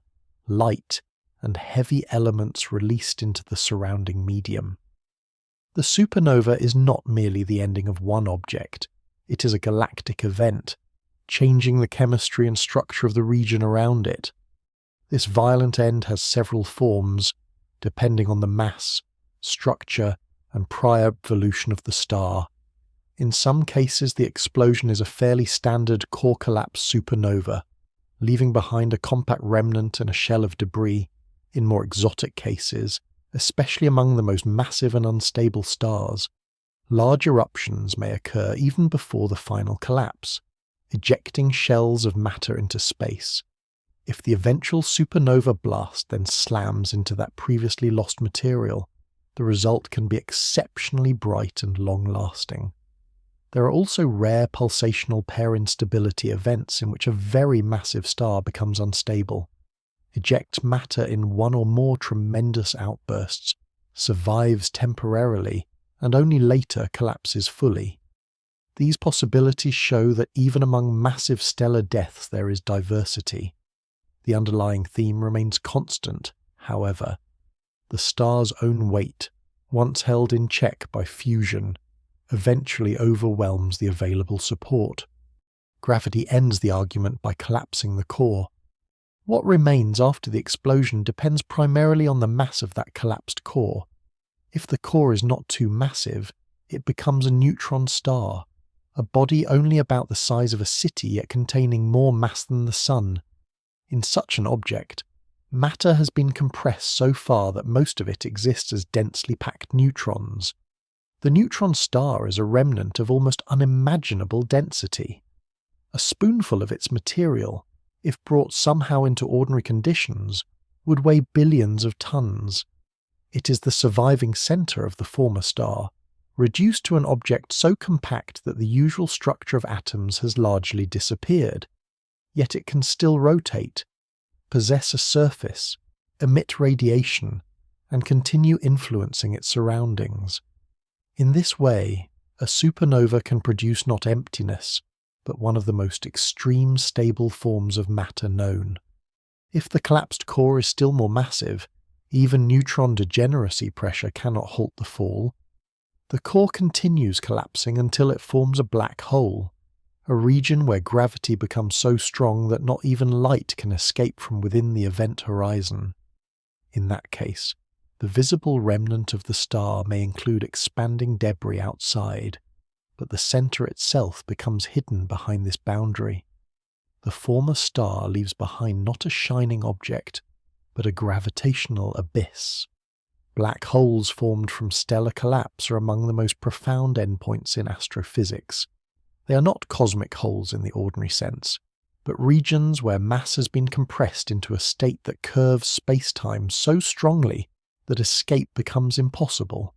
light, and heavy elements released into the surrounding medium. The supernova is not merely the ending of one object, it is a galactic event, changing the chemistry and structure of the region around it. This violent end has several forms, depending on the mass, structure, and prior evolution of the star. In some cases, the explosion is a fairly standard core collapse supernova, leaving behind a compact remnant and a shell of debris. In more exotic cases, especially among the most massive and unstable stars, large eruptions may occur even before the final collapse, ejecting shells of matter into space. If the eventual supernova blast then slams into that previously lost material, the result can be exceptionally bright and long-lasting. There are also rare pulsational pair instability events in which a very massive star becomes unstable, ejects matter in one or more tremendous outbursts, survives temporarily, and only later collapses fully. These possibilities show that even among massive stellar deaths there is diversity. The underlying theme remains constant, however. The star's own weight, once held in check by fusion, eventually overwhelms the available support. Gravity ends the argument by collapsing the core. What remains after the explosion depends primarily on the mass of that collapsed core. If the core is not too massive, it becomes a neutron star, a body only about the size of a city yet containing more mass than the Sun. In such an object, matter has been compressed so far that most of it exists as densely packed neutrons. The neutron star is a remnant of almost unimaginable density. A spoonful of its material, if brought somehow into ordinary conditions, would weigh billions of tons. It is the surviving center of the former star, reduced to an object so compact that the usual structure of atoms has largely disappeared. Yet it can still rotate, possess a surface, emit radiation, and continue influencing its surroundings. In this way, a supernova can produce not emptiness, but one of the most extreme stable forms of matter known. If the collapsed core is still more massive, even neutron degeneracy pressure cannot halt the fall. The core continues collapsing until it forms a black hole, a region where gravity becomes so strong that not even light can escape from within the event horizon. In that case, the visible remnant of the star may include expanding debris outside, but the center itself becomes hidden behind this boundary. The former star leaves behind not a shining object, but a gravitational abyss. Black holes formed from stellar collapse are among the most profound endpoints in astrophysics. They are not cosmic holes in the ordinary sense, but regions where mass has been compressed into a state that curves space-time so strongly that escape becomes impossible.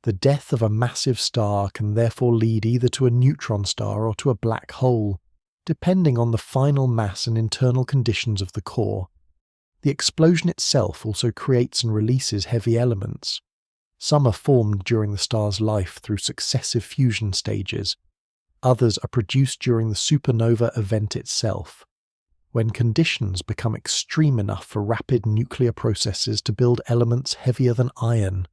The death of a massive star can therefore lead either to a neutron star or to a black hole, depending on the final mass and internal conditions of the core. The explosion itself also creates and releases heavy elements. Some are formed during the star's life through successive fusion stages. Others are produced during the supernova event itself, when conditions become extreme enough for rapid nuclear processes to build elements heavier than iron.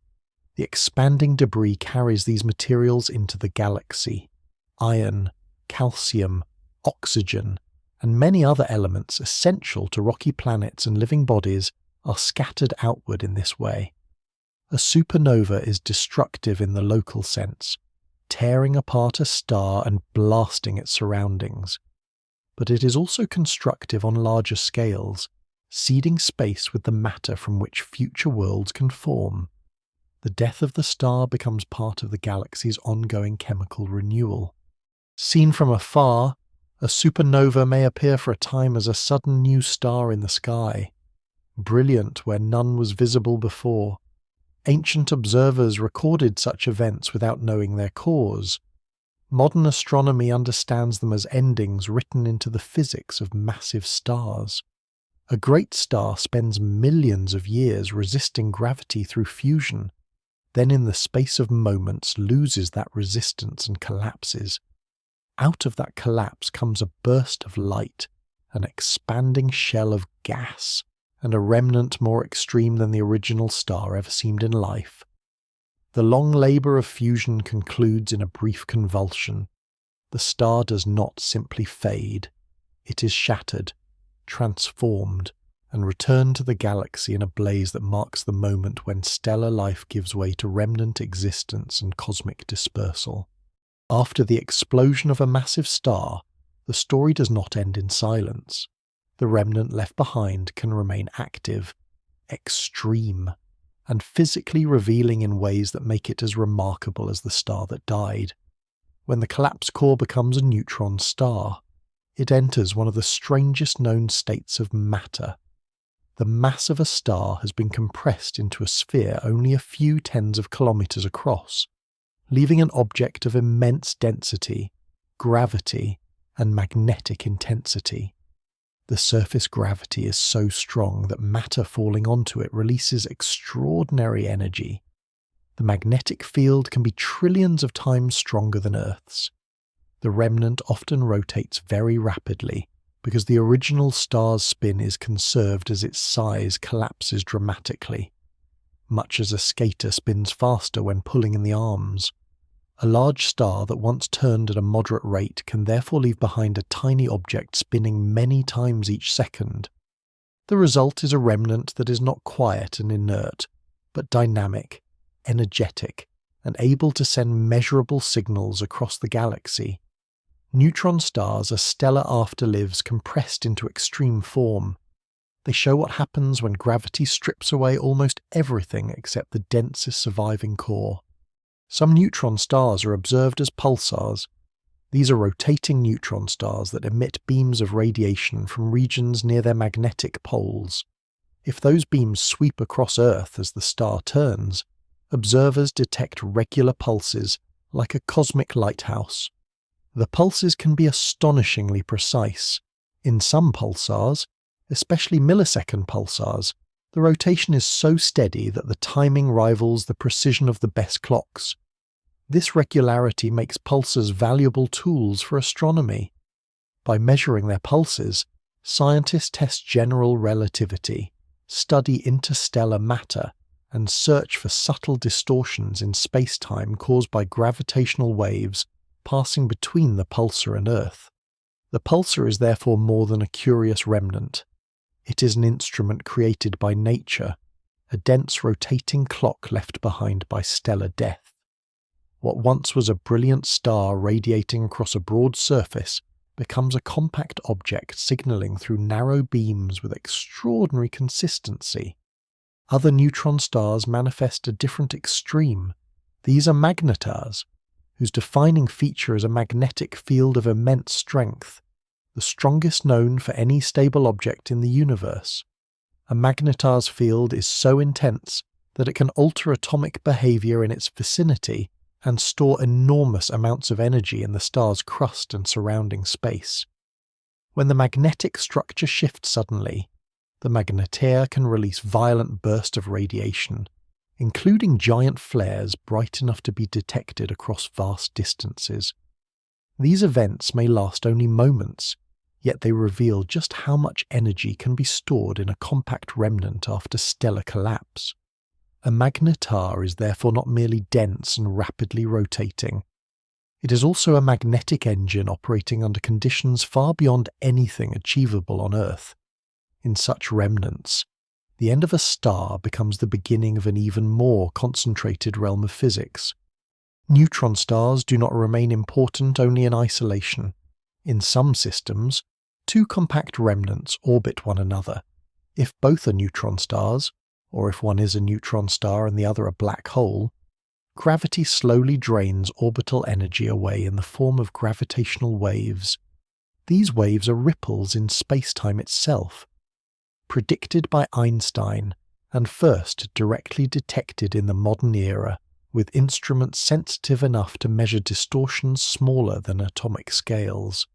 The expanding debris carries these materials into the galaxy. Iron, calcium, oxygen, and many other elements essential to rocky planets and living bodies are scattered outward in this way. A supernova is destructive in the local sense, tearing apart a star and blasting its surroundings. But it is also constructive on larger scales, seeding space with the matter from which future worlds can form. The death of the star becomes part of the galaxy's ongoing chemical renewal. Seen from afar, a supernova may appear for a time as a sudden new star in the sky, brilliant where none was visible before. Ancient observers recorded such events without knowing their cause. Modern astronomy understands them as endings written into the physics of massive stars. A great star spends millions of years resisting gravity through fusion, then in the space of moments loses that resistance and collapses. Out of that collapse comes a burst of light, an expanding shell of gas, and a remnant more extreme than the original star ever seemed in life. The long labour of fusion concludes in a brief convulsion. The star does not simply fade. It is shattered, transformed, and returned to the galaxy in a blaze that marks the moment when stellar life gives way to remnant existence and cosmic dispersal. After the explosion of a massive star, the story does not end in silence. The remnant left behind can remain active, extreme, and physically revealing in ways that make it as remarkable as the star that died. When the collapsed core becomes a neutron star, it enters one of the strangest known states of matter. The mass of a star has been compressed into a sphere only a few tens of kilometers across, leaving an object of immense density, gravity, and magnetic intensity. The surface gravity is so strong that matter falling onto it releases extraordinary energy. The magnetic field can be trillions of times stronger than Earth's. The remnant often rotates very rapidly because the original star's spin is conserved as its size collapses dramatically, much as a skater spins faster when pulling in the arms. A large star that once turned at a moderate rate can therefore leave behind a tiny object spinning many times each second. The result is a remnant that is not quiet and inert, but dynamic, energetic, and able to send measurable signals across the galaxy. Neutron stars are stellar afterlives compressed into extreme form. They show what happens when gravity strips away almost everything except the densest surviving core. Some neutron stars are observed as pulsars. These are rotating neutron stars that emit beams of radiation from regions near their magnetic poles. If those beams sweep across Earth as the star turns, observers detect regular pulses like a cosmic lighthouse. The pulses can be astonishingly precise. In some pulsars, especially millisecond pulsars, the rotation is so steady that the timing rivals the precision of the best clocks. This regularity makes pulsars valuable tools for astronomy. By measuring their pulses, scientists test general relativity, study interstellar matter, and search for subtle distortions in space-time caused by gravitational waves passing between the pulsar and Earth. The pulsar is therefore more than a curious remnant. It is an instrument created by nature, a dense rotating clock left behind by stellar death. What once was a brilliant star radiating across a broad surface becomes a compact object signalling through narrow beams with extraordinary consistency. Other neutron stars manifest a different extreme. These are magnetars, whose defining feature is a magnetic field of immense strength, the strongest known for any stable object in the universe. A magnetar's field is so intense that it can alter atomic behavior in its vicinity and store enormous amounts of energy in the star's crust and surrounding space. When the magnetic structure shifts suddenly, the magnetar can release violent bursts of radiation, including giant flares bright enough to be detected across vast distances. These events may last only moments, yet they reveal just how much energy can be stored in a compact remnant after stellar collapse. A magnetar is therefore not merely dense and rapidly rotating. It is also a magnetic engine operating under conditions far beyond anything achievable on Earth. In such remnants, the end of a star becomes the beginning of an even more concentrated realm of physics. Neutron stars do not remain important only in isolation. In some systems, two compact remnants orbit one another. If both are neutron stars, or if one is a neutron star and the other a black hole, gravity slowly drains orbital energy away in the form of gravitational waves. These waves are ripples in space-time itself, predicted by Einstein and first directly detected in the modern era with instruments sensitive enough to measure distortions smaller than atomic scales.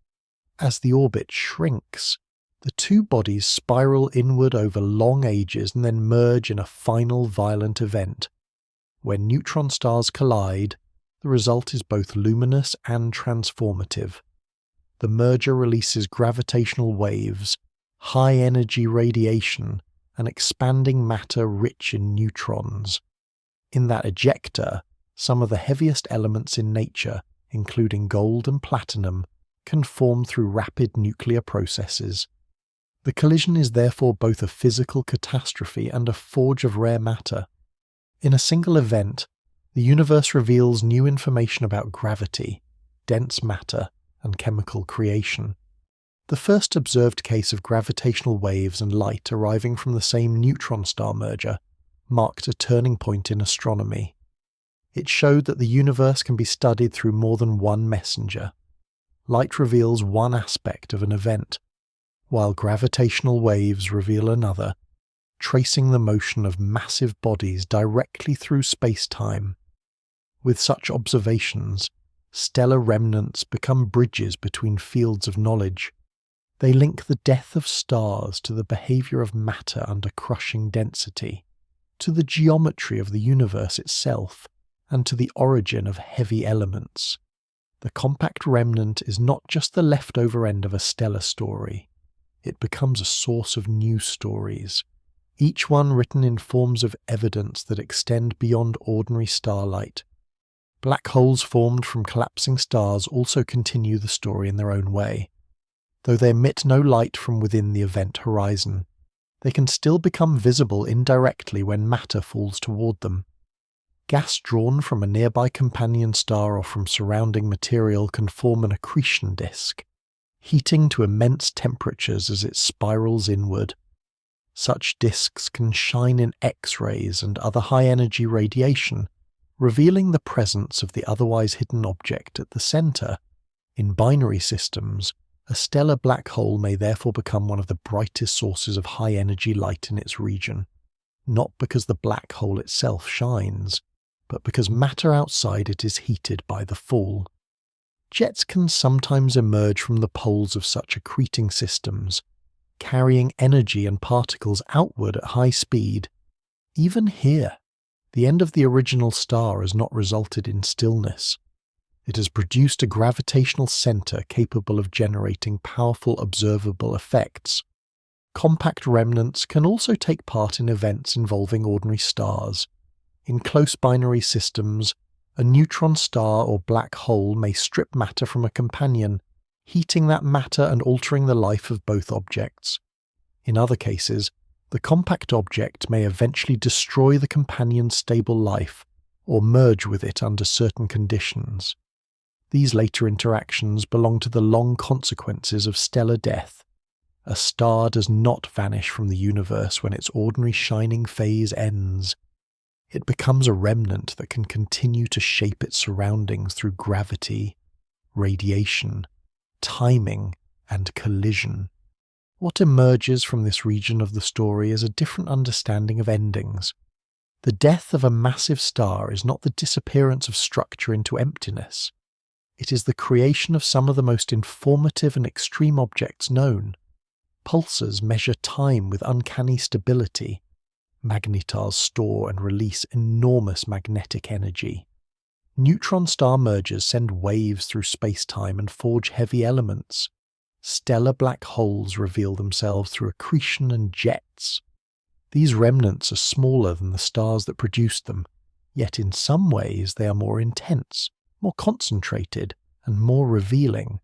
As the orbit shrinks, The two bodies spiral inward over long ages and then merge in a final violent event. When neutron stars collide, the result is both luminous and transformative. The merger releases gravitational waves, high-energy radiation, and expanding matter rich in neutrons. In that ejecta, some of the heaviest elements in nature, including gold and platinum, can form through rapid nuclear processes. The collision is therefore both a physical catastrophe and a forge of rare matter. In a single event, the universe reveals new information about gravity, dense matter, and chemical creation. The first observed case of gravitational waves and light arriving from the same neutron star merger marked a turning point in astronomy. It showed that the universe can be studied through more than one messenger. Light reveals one aspect of an event, while gravitational waves reveal another, tracing the motion of massive bodies directly through space-time. With such observations, stellar remnants become bridges between fields of knowledge. They link the death of stars to the behavior of matter under crushing density, to the geometry of the universe itself, and to the origin of heavy elements. The compact remnant is not just the leftover end of a stellar story. It becomes a source of new stories, each one written in forms of evidence that extend beyond ordinary starlight. Black holes formed from collapsing stars also continue the story in their own way. Though they emit no light from within the event horizon, they can still become visible indirectly when matter falls toward them. Gas drawn from a nearby companion star or from surrounding material can form an accretion disk, heating to immense temperatures as it spirals inward. Such disks can shine in X-rays and other high-energy radiation, revealing the presence of the otherwise hidden object at the center. In binary systems, a stellar black hole may therefore become one of the brightest sources of high-energy light in its region, not because the black hole itself shines, but because matter outside it is heated by the fall. Jets can sometimes emerge from the poles of such accreting systems, carrying energy and particles outward at high speed. Even here, the end of the original star has not resulted in stillness. It has produced a gravitational center capable of generating powerful observable effects. Compact remnants can also take part in events involving ordinary stars. In close binary systems, a neutron star or black hole may strip matter from a companion, heating that matter and altering the life of both objects. In other cases, the compact object may eventually destroy the companion's stable life or merge with it under certain conditions. These later interactions belong to the long consequences of stellar death. A star does not vanish from the universe when its ordinary shining phase ends. It becomes a remnant that can continue to shape its surroundings through gravity, radiation, timing, and collision. What emerges from this region of the story is a different understanding of endings. The death of a massive star is not the disappearance of structure into emptiness. It is the creation of some of the most informative and extreme objects known. Pulsars measure time with uncanny stability. Magnetars store and release enormous magnetic energy. Neutron star mergers send waves through space-time and forge heavy elements. Stellar black holes reveal themselves through accretion and jets. These remnants are smaller than the stars that produced them, yet in some ways they are more intense, more concentrated, and more revealing.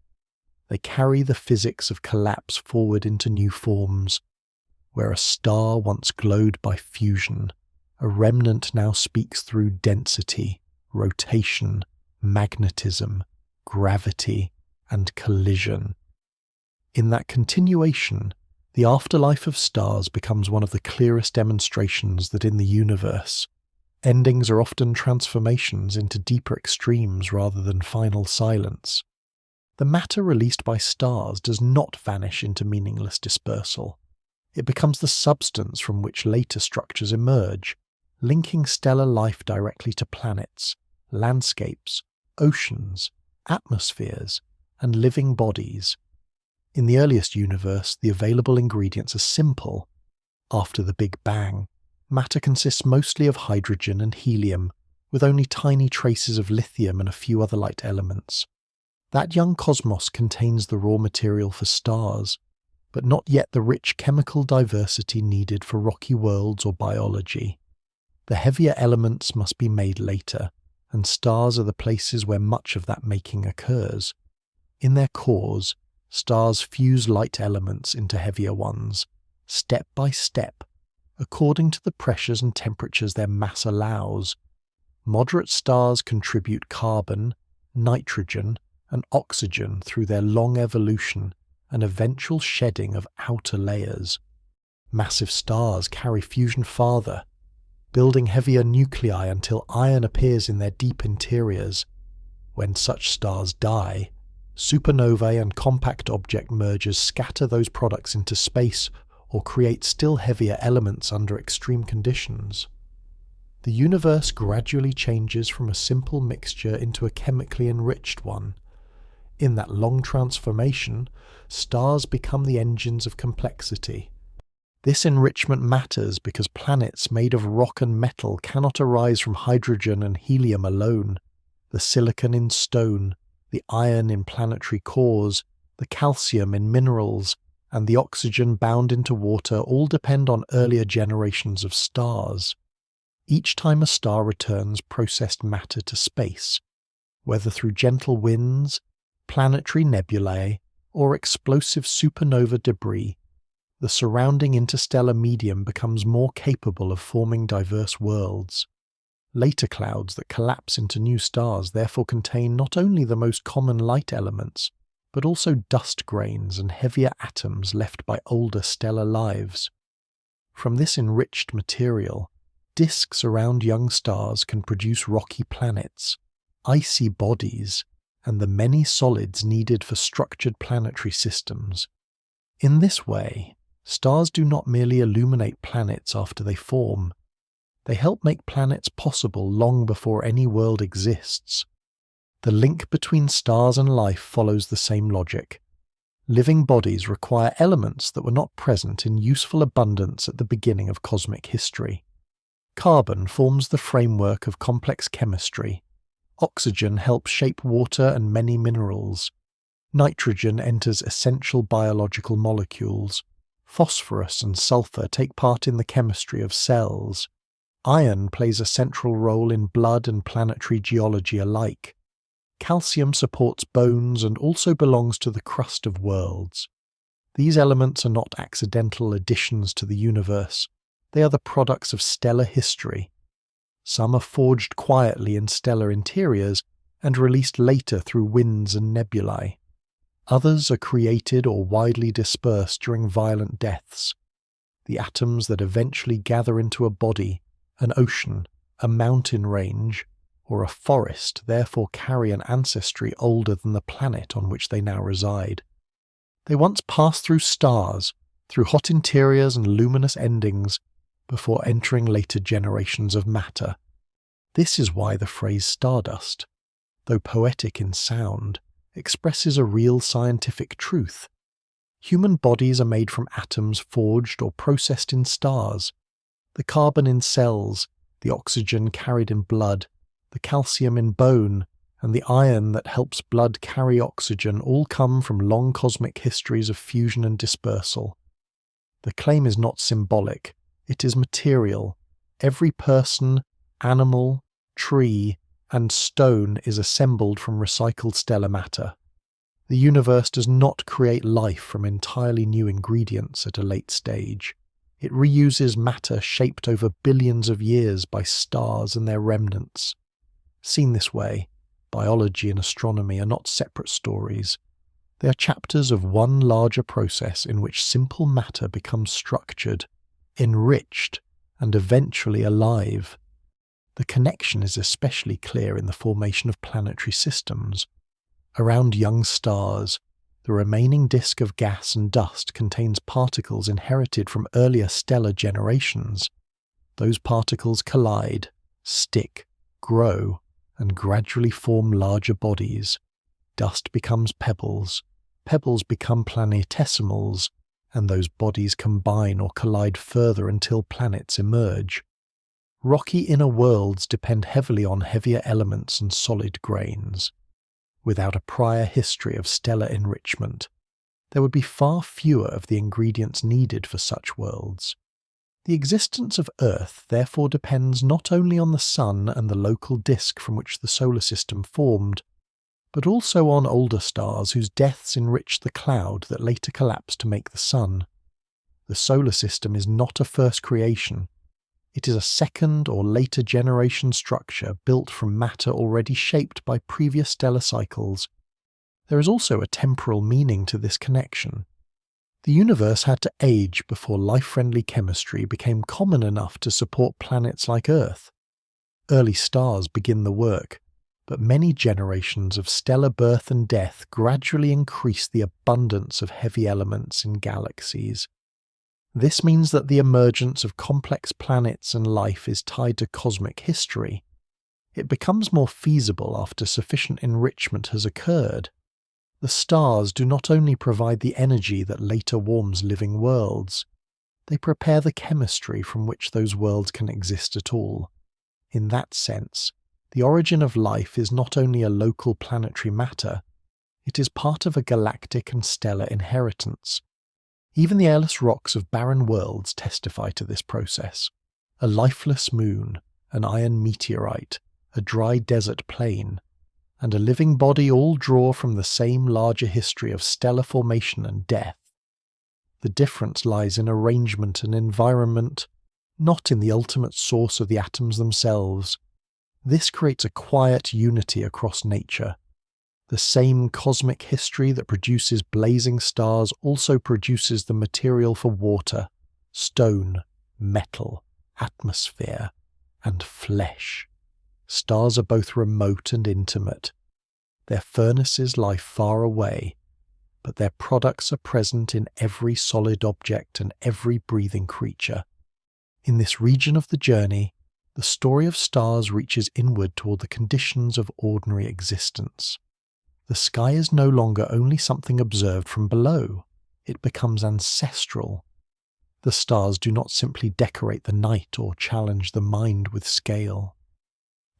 They carry the physics of collapse forward into new forms. Where a star once glowed by fusion, a remnant now speaks through density, rotation, magnetism, gravity, and collision. In that continuation, the afterlife of stars becomes one of the clearest demonstrations that in the universe, endings are often transformations into deeper extremes rather than final silence. The matter released by stars does not vanish into meaningless dispersal. It becomes the substance from which later structures emerge, linking stellar life directly to planets, landscapes, oceans, atmospheres, and living bodies. In the earliest universe, the available ingredients are simple. After the Big Bang, matter consists mostly of hydrogen and helium, with only tiny traces of lithium and a few other light elements. That young cosmos contains the raw material for stars, but not yet the rich chemical diversity needed for rocky worlds or biology. The heavier elements must be made later, and stars are the places where much of that making occurs. In their cores, stars fuse light elements into heavier ones, step by step, according to the pressures and temperatures their mass allows. Moderate stars contribute carbon, nitrogen, and oxygen through their long evolution and eventual shedding of outer layers. Massive stars carry fusion farther, building heavier nuclei until iron appears in their deep interiors. When such stars die, supernovae and compact object mergers scatter those products into space or create still heavier elements under extreme conditions. The universe gradually changes from a simple mixture into a chemically enriched one. In that long transformation, stars become the engines of complexity. This enrichment matters because planets made of rock and metal cannot arise from hydrogen and helium alone. The silicon in stone, the iron in planetary cores, the calcium in minerals, and the oxygen bound into water all depend on earlier generations of stars. Each time a star returns processed matter to space, whether through gentle winds, planetary nebulae, or explosive supernova debris, the surrounding interstellar medium becomes more capable of forming diverse worlds. Later clouds that collapse into new stars therefore contain not only the most common light elements, but also dust grains and heavier atoms left by older stellar lives. From this enriched material, disks around young stars can produce rocky planets, icy bodies, and the many solids needed for structured planetary systems. In this way, stars do not merely illuminate planets after they form. They help make planets possible long before any world exists. The link between stars and life follows the same logic. Living bodies require elements that were not present in useful abundance at the beginning of cosmic history. Carbon forms the framework of complex chemistry. Oxygen helps shape water and many minerals. Nitrogen enters essential biological molecules. Phosphorus and sulfur take part in the chemistry of cells. Iron plays a central role in blood and planetary geology alike. Calcium supports bones and also belongs to the crust of worlds. These elements are not accidental additions to the universe. They are the products of stellar history. Some are forged quietly in stellar interiors and released later through winds and nebulae. Others are created or widely dispersed during violent deaths. The atoms that eventually gather into a body, an ocean, a mountain range, or a forest therefore carry an ancestry older than the planet on which they now reside. They once passed through stars, through hot interiors and luminous endings, before entering later generations of matter. This is why the phrase stardust, though poetic in sound, expresses a real scientific truth. Human bodies are made from atoms forged or processed in stars. The carbon in cells, the oxygen carried in blood, the calcium in bone, and the iron that helps blood carry oxygen all come from long cosmic histories of fusion and dispersal. The claim is not symbolic, it is material. Every person, animal, tree, and stone is assembled from recycled stellar matter. The universe does not create life from entirely new ingredients at a late stage. It reuses matter shaped over billions of years by stars and their remnants. Seen this way, biology and astronomy are not separate stories. They are chapters of one larger process in which simple matter becomes structured, enriched, and eventually alive. The connection is especially clear in the formation of planetary systems. Around young stars, the remaining disk of gas and dust contains particles inherited from earlier stellar generations. Those particles collide, stick, grow, and gradually form larger bodies. Dust becomes pebbles, pebbles become planetesimals, and those bodies combine or collide further until planets emerge. Rocky inner worlds depend heavily on heavier elements and solid grains. Without a prior history of stellar enrichment, there would be far fewer of the ingredients needed for such worlds. The existence of Earth therefore depends not only on the Sun and the local disk from which the solar system formed, but also on older stars whose deaths enriched the cloud that later collapsed to make the Sun. The solar system is not a first creation. It is a second or later generation structure built from matter already shaped by previous stellar cycles. There is also a temporal meaning to this connection. The universe had to age before life-friendly chemistry became common enough to support planets like Earth. Early stars begin the work, but many generations of stellar birth and death gradually increase the abundance of heavy elements in galaxies. This means that the emergence of complex planets and life is tied to cosmic history. It becomes more feasible after sufficient enrichment has occurred. The stars do not only provide the energy that later warms living worlds, they prepare the chemistry from which those worlds can exist at all. In that sense, the origin of life is not only a local planetary matter, it is part of a galactic and stellar inheritance. Even the airless rocks of barren worlds testify to this process. A lifeless moon, an iron meteorite, a dry desert plain, and a living body all draw from the same larger history of stellar formation and death. The difference lies in arrangement and environment, not in the ultimate source of the atoms themselves. This creates a quiet unity across nature. The same cosmic history that produces blazing stars also produces the material for water, stone, metal, atmosphere, and flesh. Stars are both remote and intimate. Their furnaces lie far away, but their products are present in every solid object and every breathing creature. In this region of the journey, the story of stars reaches inward toward the conditions of ordinary existence. The sky is no longer only something observed from below, it becomes ancestral. The stars do not simply decorate the night or challenge the mind with scale.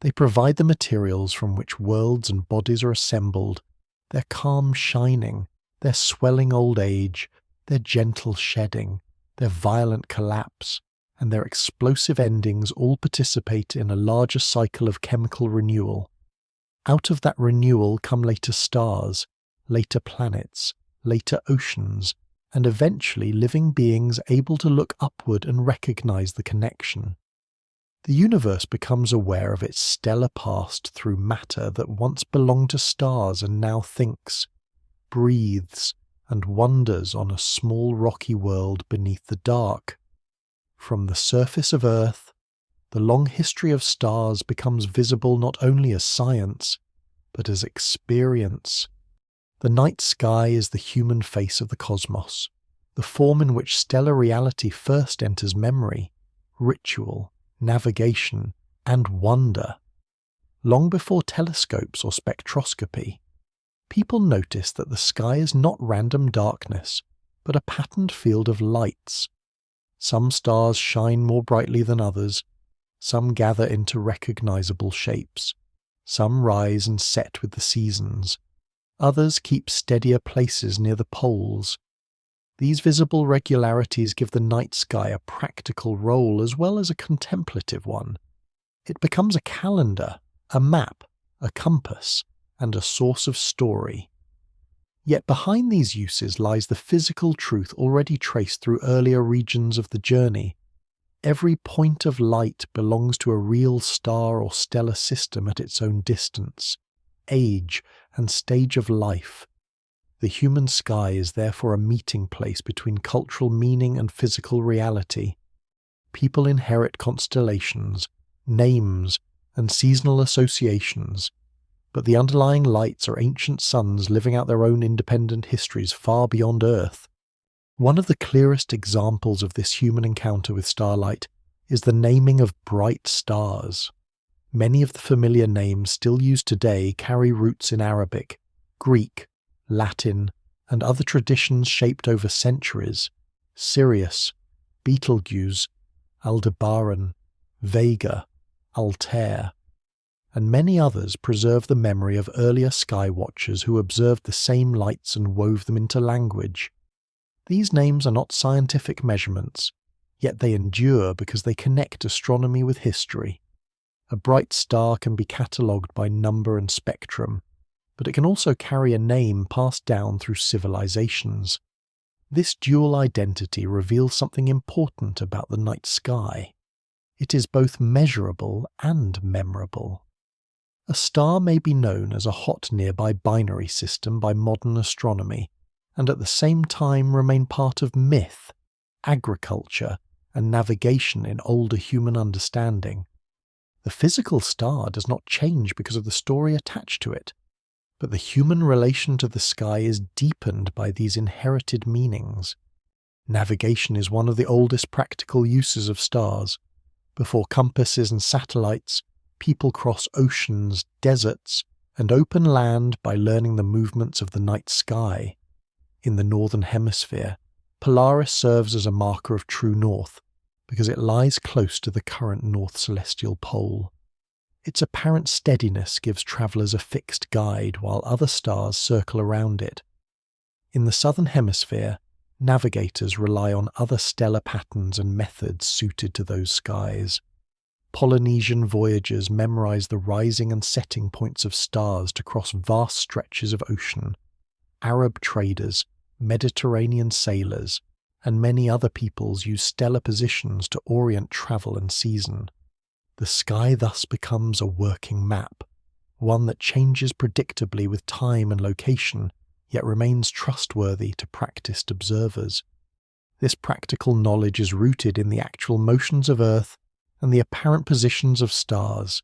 They provide the materials from which worlds and bodies are assembled, their calm shining, their swelling old age, their gentle shedding, their violent collapse, and their explosive endings all participate in a larger cycle of chemical renewal. Out of that renewal come later stars, later planets, later oceans, and eventually living beings able to look upward and recognize the connection. The universe becomes aware of its stellar past through matter that once belonged to stars and now thinks, breathes, and wonders on a small rocky world beneath the dark. From the surface of Earth, the long history of stars becomes visible not only as science, but as experience. The night sky is the human face of the cosmos, the form in which stellar reality first enters memory, ritual, navigation, and wonder. Long before telescopes or spectroscopy, people noticed that the sky is not random darkness, but a patterned field of lights. Some stars shine more brightly than others, some gather into recognizable shapes, some rise and set with the seasons, others keep steadier places near the poles. These visible regularities give the night sky a practical role as well as a contemplative one. It becomes a calendar, a map, a compass, and a source of story. Yet behind these uses lies the physical truth already traced through earlier regions of the journey. Every point of light belongs to a real star or stellar system at its own distance, age, and stage of life. The human sky is therefore a meeting place between cultural meaning and physical reality. People inherit constellations, names, and seasonal associations, but the underlying lights are ancient suns living out their own independent histories far beyond Earth. One of the clearest examples of this human encounter with starlight is the naming of bright stars. Many of the familiar names still used today carry roots in Arabic, Greek, Latin, and other traditions shaped over centuries, Sirius, Betelgeuse, Aldebaran, Vega, Altair, and many others preserve the memory of earlier sky watchers who observed the same lights and wove them into language. These names are not scientific measurements, yet they endure because they connect astronomy with history. A bright star can be catalogued by number and spectrum, but it can also carry a name passed down through civilizations. This dual identity reveals something important about the night sky. It is both measurable and memorable. A star may be known as a hot nearby binary system by modern astronomy, and at the same time remain part of myth, agriculture, and navigation in older human understanding. The physical star does not change because of the story attached to it, but the human relation to the sky is deepened by these inherited meanings. Navigation is one of the oldest practical uses of stars. Before compasses and satellites, people cross oceans, deserts, and open land by learning the movements of the night sky. In the northern hemisphere, Polaris serves as a marker of true north, because it lies close to the current north celestial pole. Its apparent steadiness gives travellers a fixed guide while other stars circle around it. In the southern hemisphere, navigators rely on other stellar patterns and methods suited to those skies. Polynesian voyagers memorize the rising and setting points of stars to cross vast stretches of ocean. Arab traders, Mediterranean sailors, and many other peoples use stellar positions to orient travel and season. The sky thus becomes a working map, one that changes predictably with time and location, yet remains trustworthy to practiced observers. This practical knowledge is rooted in the actual motions of Earth and the apparent positions of stars,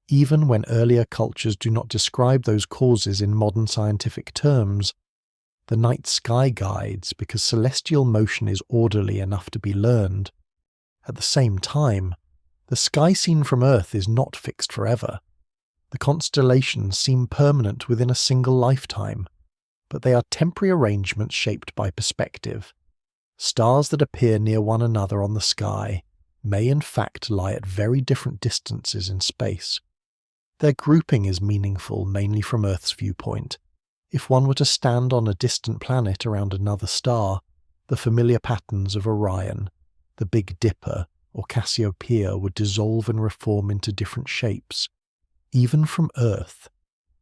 even when earlier cultures do not describe those causes in modern scientific terms. The night sky guides because celestial motion is orderly enough to be learned. At the same time, the sky seen from Earth is not fixed forever. The constellations seem permanent within a single lifetime, but they are temporary arrangements shaped by perspective. Stars that appear near one another on the sky may in fact lie at very different distances in space. Their grouping is meaningful mainly from Earth's viewpoint. If one were to stand on a distant planet around another star, the familiar patterns of Orion, the Big Dipper, or Cassiopeia would dissolve and reform into different shapes. Even from Earth,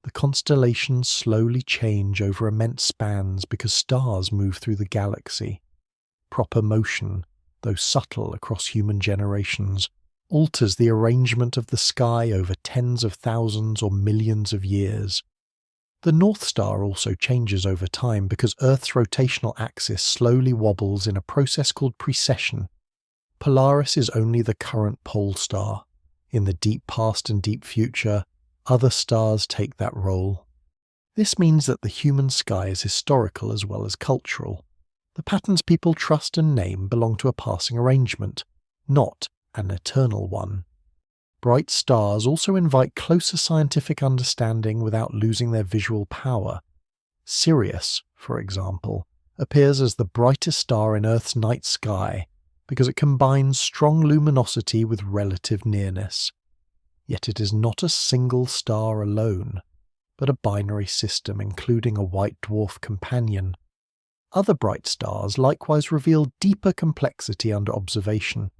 the constellations slowly change over immense spans because stars move through the galaxy. Proper motion, though subtle across human generations, alters the arrangement of the sky over tens of thousands or millions of years. The North Star also changes over time because Earth's rotational axis slowly wobbles in a process called precession. Polaris is only the current pole star. In the deep past and deep future, other stars take that role. This means that the human sky is historical as well as cultural. The patterns people trust and name belong to a passing arrangement, not an eternal one. Bright stars also invite closer scientific understanding without losing their visual power. Sirius, for example, appears as the brightest star in Earth's night sky because it combines strong luminosity with relative nearness. Yet it is not a single star alone, but a binary system including a white dwarf companion. Other bright stars likewise reveal deeper complexity under observation.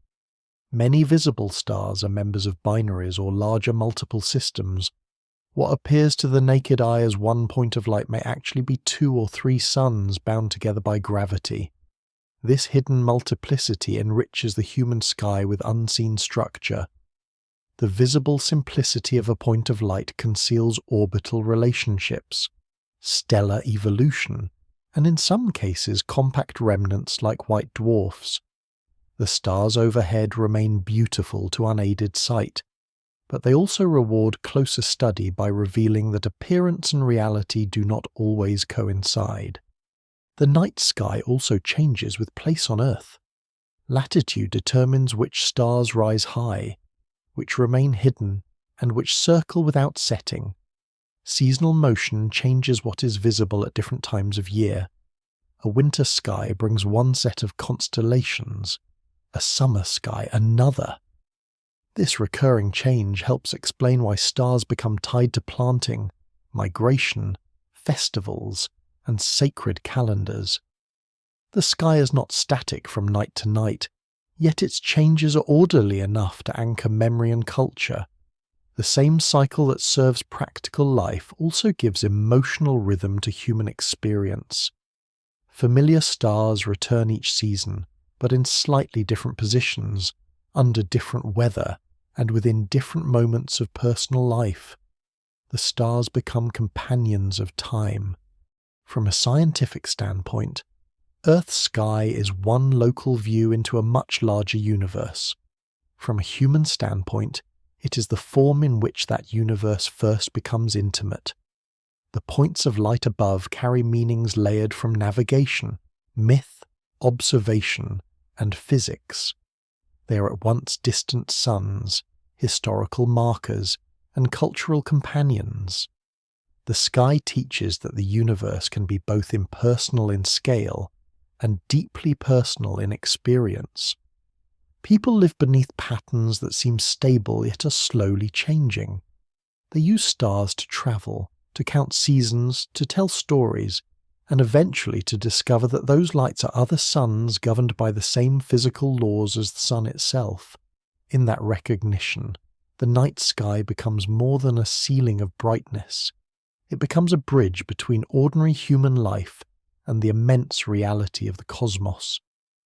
Many visible stars are members of binaries or larger multiple systems. What appears to the naked eye as one point of light may actually be 2 or 3 suns bound together by gravity. This hidden multiplicity enriches the human sky with unseen structure. The visible simplicity of a point of light conceals orbital relationships, stellar evolution, and in some cases compact remnants like white dwarfs. The stars overhead remain beautiful to unaided sight, but they also reward closer study by revealing that appearance and reality do not always coincide. The night sky also changes with place on Earth. Latitude determines which stars rise high, which remain hidden, and which circle without setting. Seasonal motion changes what is visible at different times of year, A winter sky brings one set of constellations, a summer sky another. This recurring change helps explain why stars become tied to planting, migration, festivals, and sacred calendars. The sky is not static from night to night, yet its changes are orderly enough to anchor memory and culture. The same cycle that serves practical life also gives emotional rhythm to human experience. Familiar stars return each season, but in slightly different positions, under different weather, and within different moments of personal life. The stars become companions of time. From a scientific standpoint, Earth's sky is one local view into a much larger universe. From a human standpoint, it is the form in which that universe first becomes intimate. The points of light above carry meanings layered from navigation, myth, observation, and physics. They are at once distant suns, historical markers, and cultural companions. The sky teaches that the universe can be both impersonal in scale and deeply personal in experience. People live beneath patterns that seem stable yet are slowly changing. They use stars to travel, to count seasons, to tell stories, and eventually to discover that those lights are other suns governed by the same physical laws as the sun itself. In that recognition, the night sky becomes more than a ceiling of brightness. It becomes a bridge between ordinary human life and the immense reality of the cosmos,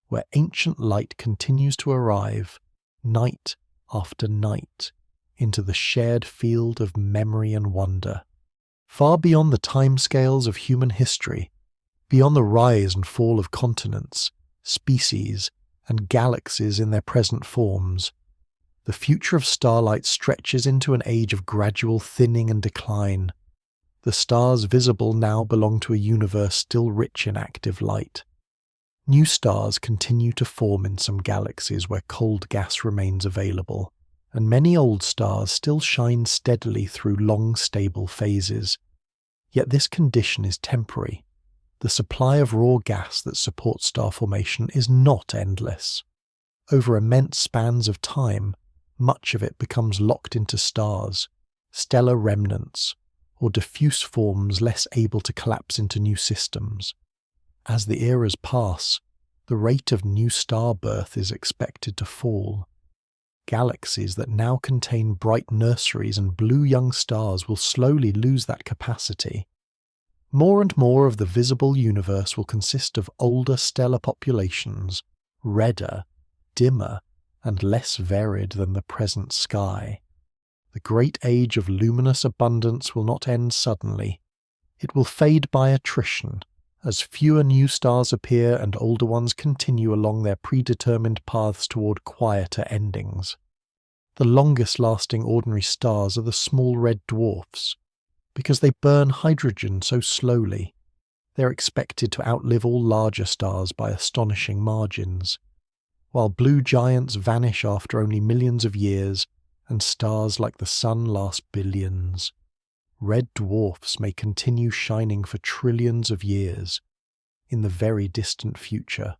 where ancient light continues to arrive, night after night, into the shared field of memory and wonder. Far beyond the timescales of human history, beyond the rise and fall of continents, species, and galaxies in their present forms, the future of starlight stretches into an age of gradual thinning and decline. The stars visible now belong to a universe still rich in active light. New stars continue to form in some galaxies where cold gas remains available, and many old stars still shine steadily through long, stable phases. Yet this condition is temporary. The supply of raw gas that supports star formation is not endless. Over immense spans of time, much of it becomes locked into stars, stellar remnants, or diffuse forms less able to collapse into new systems. As the eras pass, the rate of new star birth is expected to fall. Galaxies that now contain bright nurseries and blue young stars will slowly lose that capacity. More and more of the visible universe will consist of older stellar populations, redder, dimmer, and less varied than the present sky. The great age of luminous abundance will not end suddenly. It will fade by attrition, as fewer new stars appear and older ones continue along their predetermined paths toward quieter endings. The longest-lasting ordinary stars are the small red dwarfs. Because they burn hydrogen so slowly, they are expected to outlive all larger stars by astonishing margins. While blue giants vanish after only millions of years, and stars like the sun last billions, red dwarfs may continue shining for trillions of years. In the very distant future,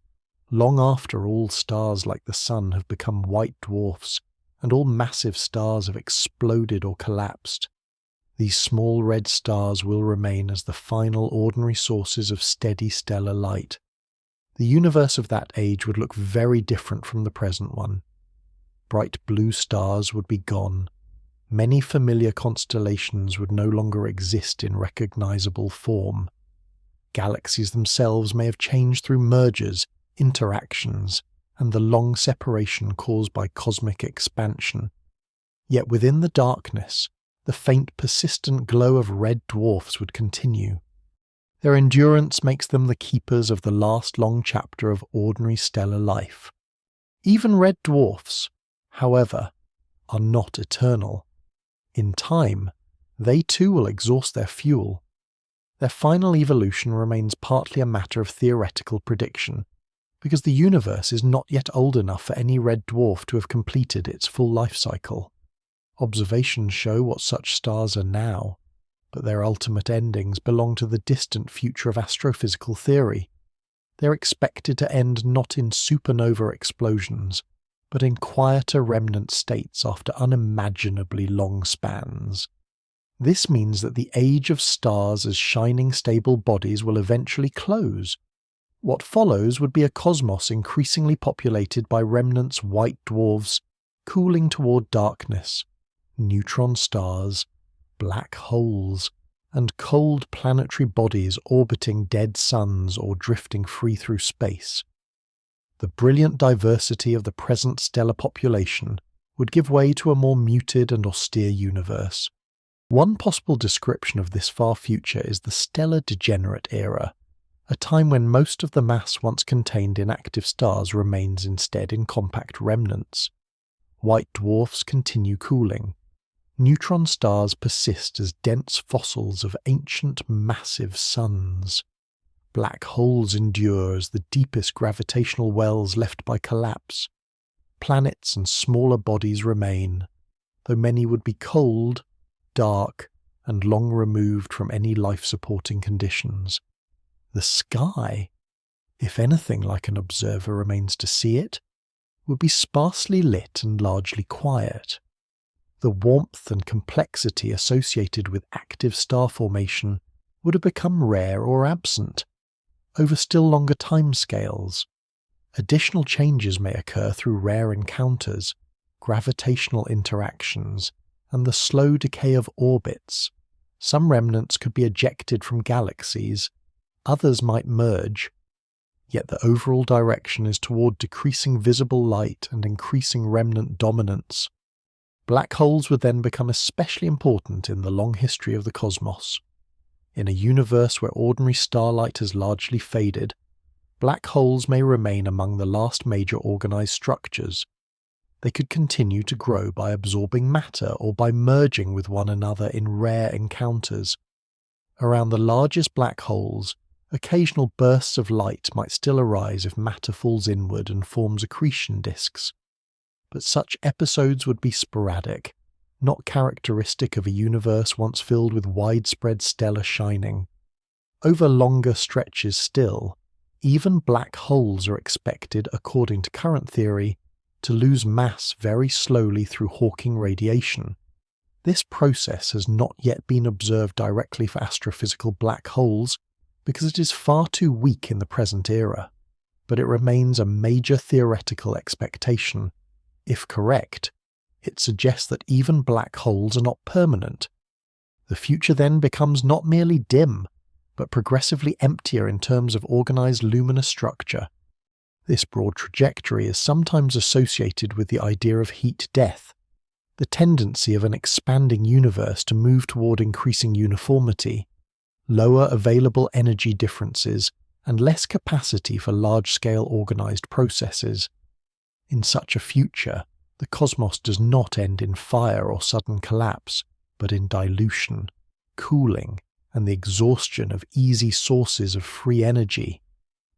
long after all stars like the sun have become white dwarfs and all massive stars have exploded or collapsed, these small red stars will remain as the final ordinary sources of steady stellar light. The universe of that age would look very different from the present one. Bright blue stars would be gone. Many familiar constellations would no longer exist in recognizable form. Galaxies themselves may have changed through mergers, interactions, and the long separation caused by cosmic expansion. Yet within the darkness, the faint persistent glow of red dwarfs would continue. Their endurance makes them the keepers of the last long chapter of ordinary stellar life. Even red dwarfs, however, are not eternal. In time, they too will exhaust their fuel. Their final evolution remains partly a matter of theoretical prediction, because the universe is not yet old enough for any red dwarf to have completed its full life cycle. Observations show what such stars are now, but their ultimate endings belong to the distant future of astrophysical theory. they're expected to end not in supernova explosions, but in quieter remnant states after unimaginably long spans. This means that the age of stars as shining stable bodies will eventually close. What follows would be a cosmos increasingly populated by remnants white dwarfs cooling toward darkness, neutron stars, black holes, and cold planetary bodies orbiting dead suns or drifting free through space. The brilliant diversity of the present stellar population would give way to a more muted and austere universe. One possible description of this far future is the stellar degenerate era, a time when most of the mass once contained in active stars remains instead in compact remnants. White dwarfs continue cooling. Neutron stars persist as dense fossils of ancient massive suns. Black holes endure as the deepest gravitational wells left by collapse. Planets and smaller bodies remain, though many would be cold, dark, and long removed from any life-supporting conditions. The sky, if anything like an observer remains to see it, would be sparsely lit and largely quiet. The warmth and complexity associated with active star formation would have become rare or absent, over still longer timescales. Additional changes may occur through rare encounters, gravitational interactions, and the slow decay of orbits. Some remnants could be ejected from galaxies, others might merge, yet the overall direction is toward decreasing visible light and increasing remnant dominance. Black holes would then become especially important in the long history of the cosmos. In a universe where ordinary starlight has largely faded, black holes may remain among the last major organized structures. They could continue to grow by absorbing matter or by merging with one another in rare encounters. Around the largest black holes, occasional bursts of light might still arise if matter falls inward and forms accretion disks. But such episodes would be sporadic, not characteristic of a universe once filled with widespread stellar shining. Over longer stretches still, even black holes are expected, according to current theory, to lose mass very slowly through Hawking radiation. This process has not yet been observed directly for astrophysical black holes because it is far too weak in the present era, but it remains a major theoretical expectation. If correct, it suggests that even black holes are not permanent. The future then becomes not merely dim, but progressively emptier in terms of organized luminous structure. This broad trajectory is sometimes associated with the idea of heat death, the tendency of an expanding universe to move toward increasing uniformity, lower available energy differences, and less capacity for large-scale organized processes. In such a future, the cosmos does not end in fire or sudden collapse, but in dilution, cooling, and the exhaustion of easy sources of free energy.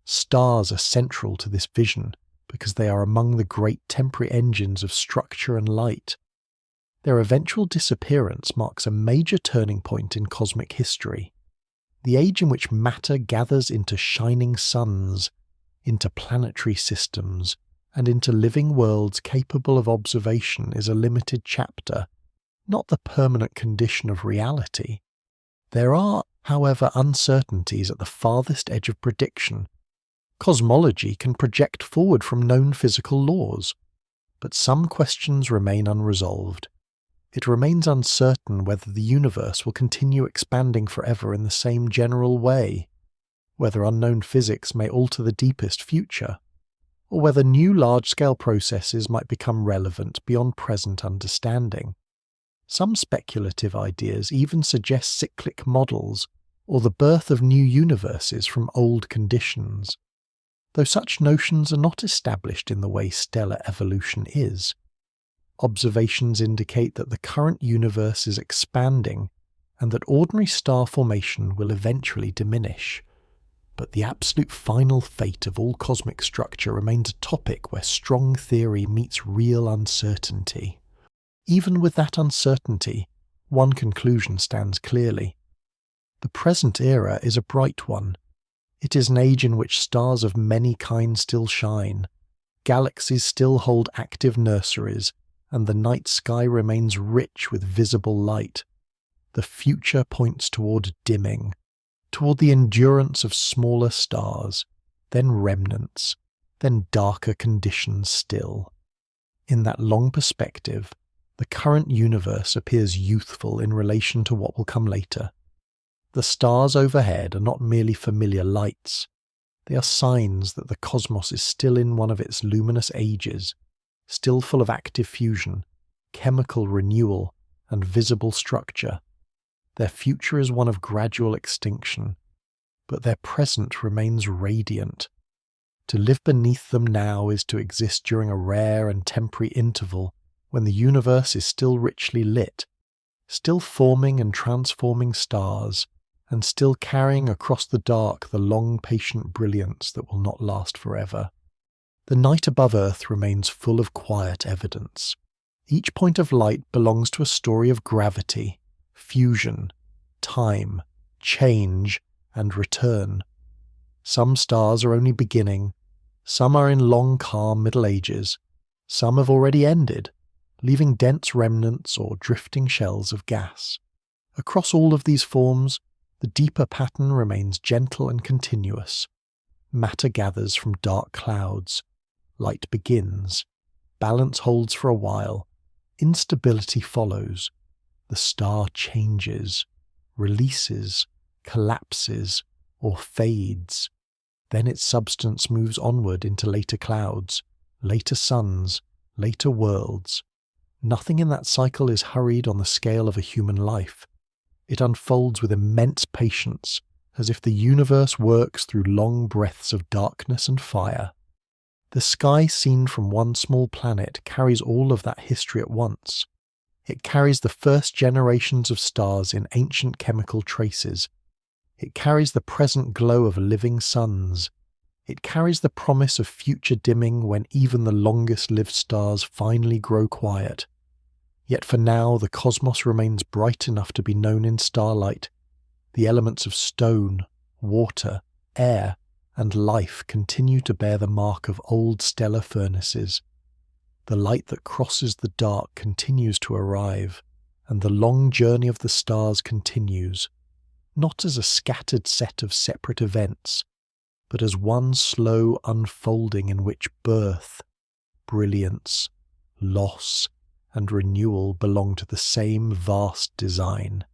Stars are central to this vision because they are among the great temporary engines of structure and light. Their eventual disappearance marks a major turning point in cosmic history. The age in which matter gathers into shining suns, into planetary systems, and into living worlds capable of observation is a limited chapter, not the permanent condition of reality. There are, however, uncertainties at the farthest edge of prediction. Cosmology can project forward from known physical laws, but some questions remain unresolved. It remains uncertain whether the universe will continue expanding forever in the same general way, whether unknown physics may alter the deepest future, or whether new large-scale processes might become relevant beyond present understanding. Some speculative ideas even suggest cyclic models or the birth of new universes from old conditions, though such notions are not established in the way stellar evolution is. Observations indicate that the current universe is expanding and that ordinary star formation will eventually diminish. But the absolute final fate of all cosmic structure remains a topic where strong theory meets real uncertainty. Even with that uncertainty, one conclusion stands clearly. The present era is a bright one. It is an age in which stars of many kinds still shine, galaxies still hold active nurseries, and the night sky remains rich with visible light. The future points toward dimming, toward the endurance of smaller stars, then remnants, then darker conditions still. In that long perspective, the current universe appears youthful in relation to what will come later. The stars overhead are not merely familiar lights. They are signs that the cosmos is still in one of its luminous ages, still full of active fusion, chemical renewal, and visible structure. Their future is one of gradual extinction, but their present remains radiant. To live beneath them now is to exist during a rare and temporary interval when the universe is still richly lit, still forming and transforming stars, and still carrying across the dark the long patient brilliance that will not last forever. The night above Earth remains full of quiet evidence. Each point of light belongs to a story of gravity, fusion, time, change, and return. Some stars are only beginning, some are in long calm Middle Ages, some have already ended, leaving dense remnants or drifting shells of gas. Across all of these forms, the deeper pattern remains gentle and continuous. Matter gathers from dark clouds. Light begins. Balance holds for a while. Instability follows. The star changes, releases, collapses, or fades. Then its substance moves onward into later clouds, later suns, later worlds. Nothing in that cycle is hurried on the scale of a human life. It unfolds with immense patience, as if the universe works through long breaths of darkness and fire. The sky seen from one small planet carries all of that history at once. It carries the first generations of stars in ancient chemical traces. It carries the present glow of living suns. It carries the promise of future dimming when even the longest-lived stars finally grow quiet. Yet for now the cosmos remains bright enough to be known in starlight. The elements of stone, water, air, and life continue to bear the mark of old stellar furnaces. The light that crosses the dark continues to arrive, and the long journey of the stars continues, not as a scattered set of separate events, but as one slow unfolding in which birth, brilliance, loss, and renewal belong to the same vast design.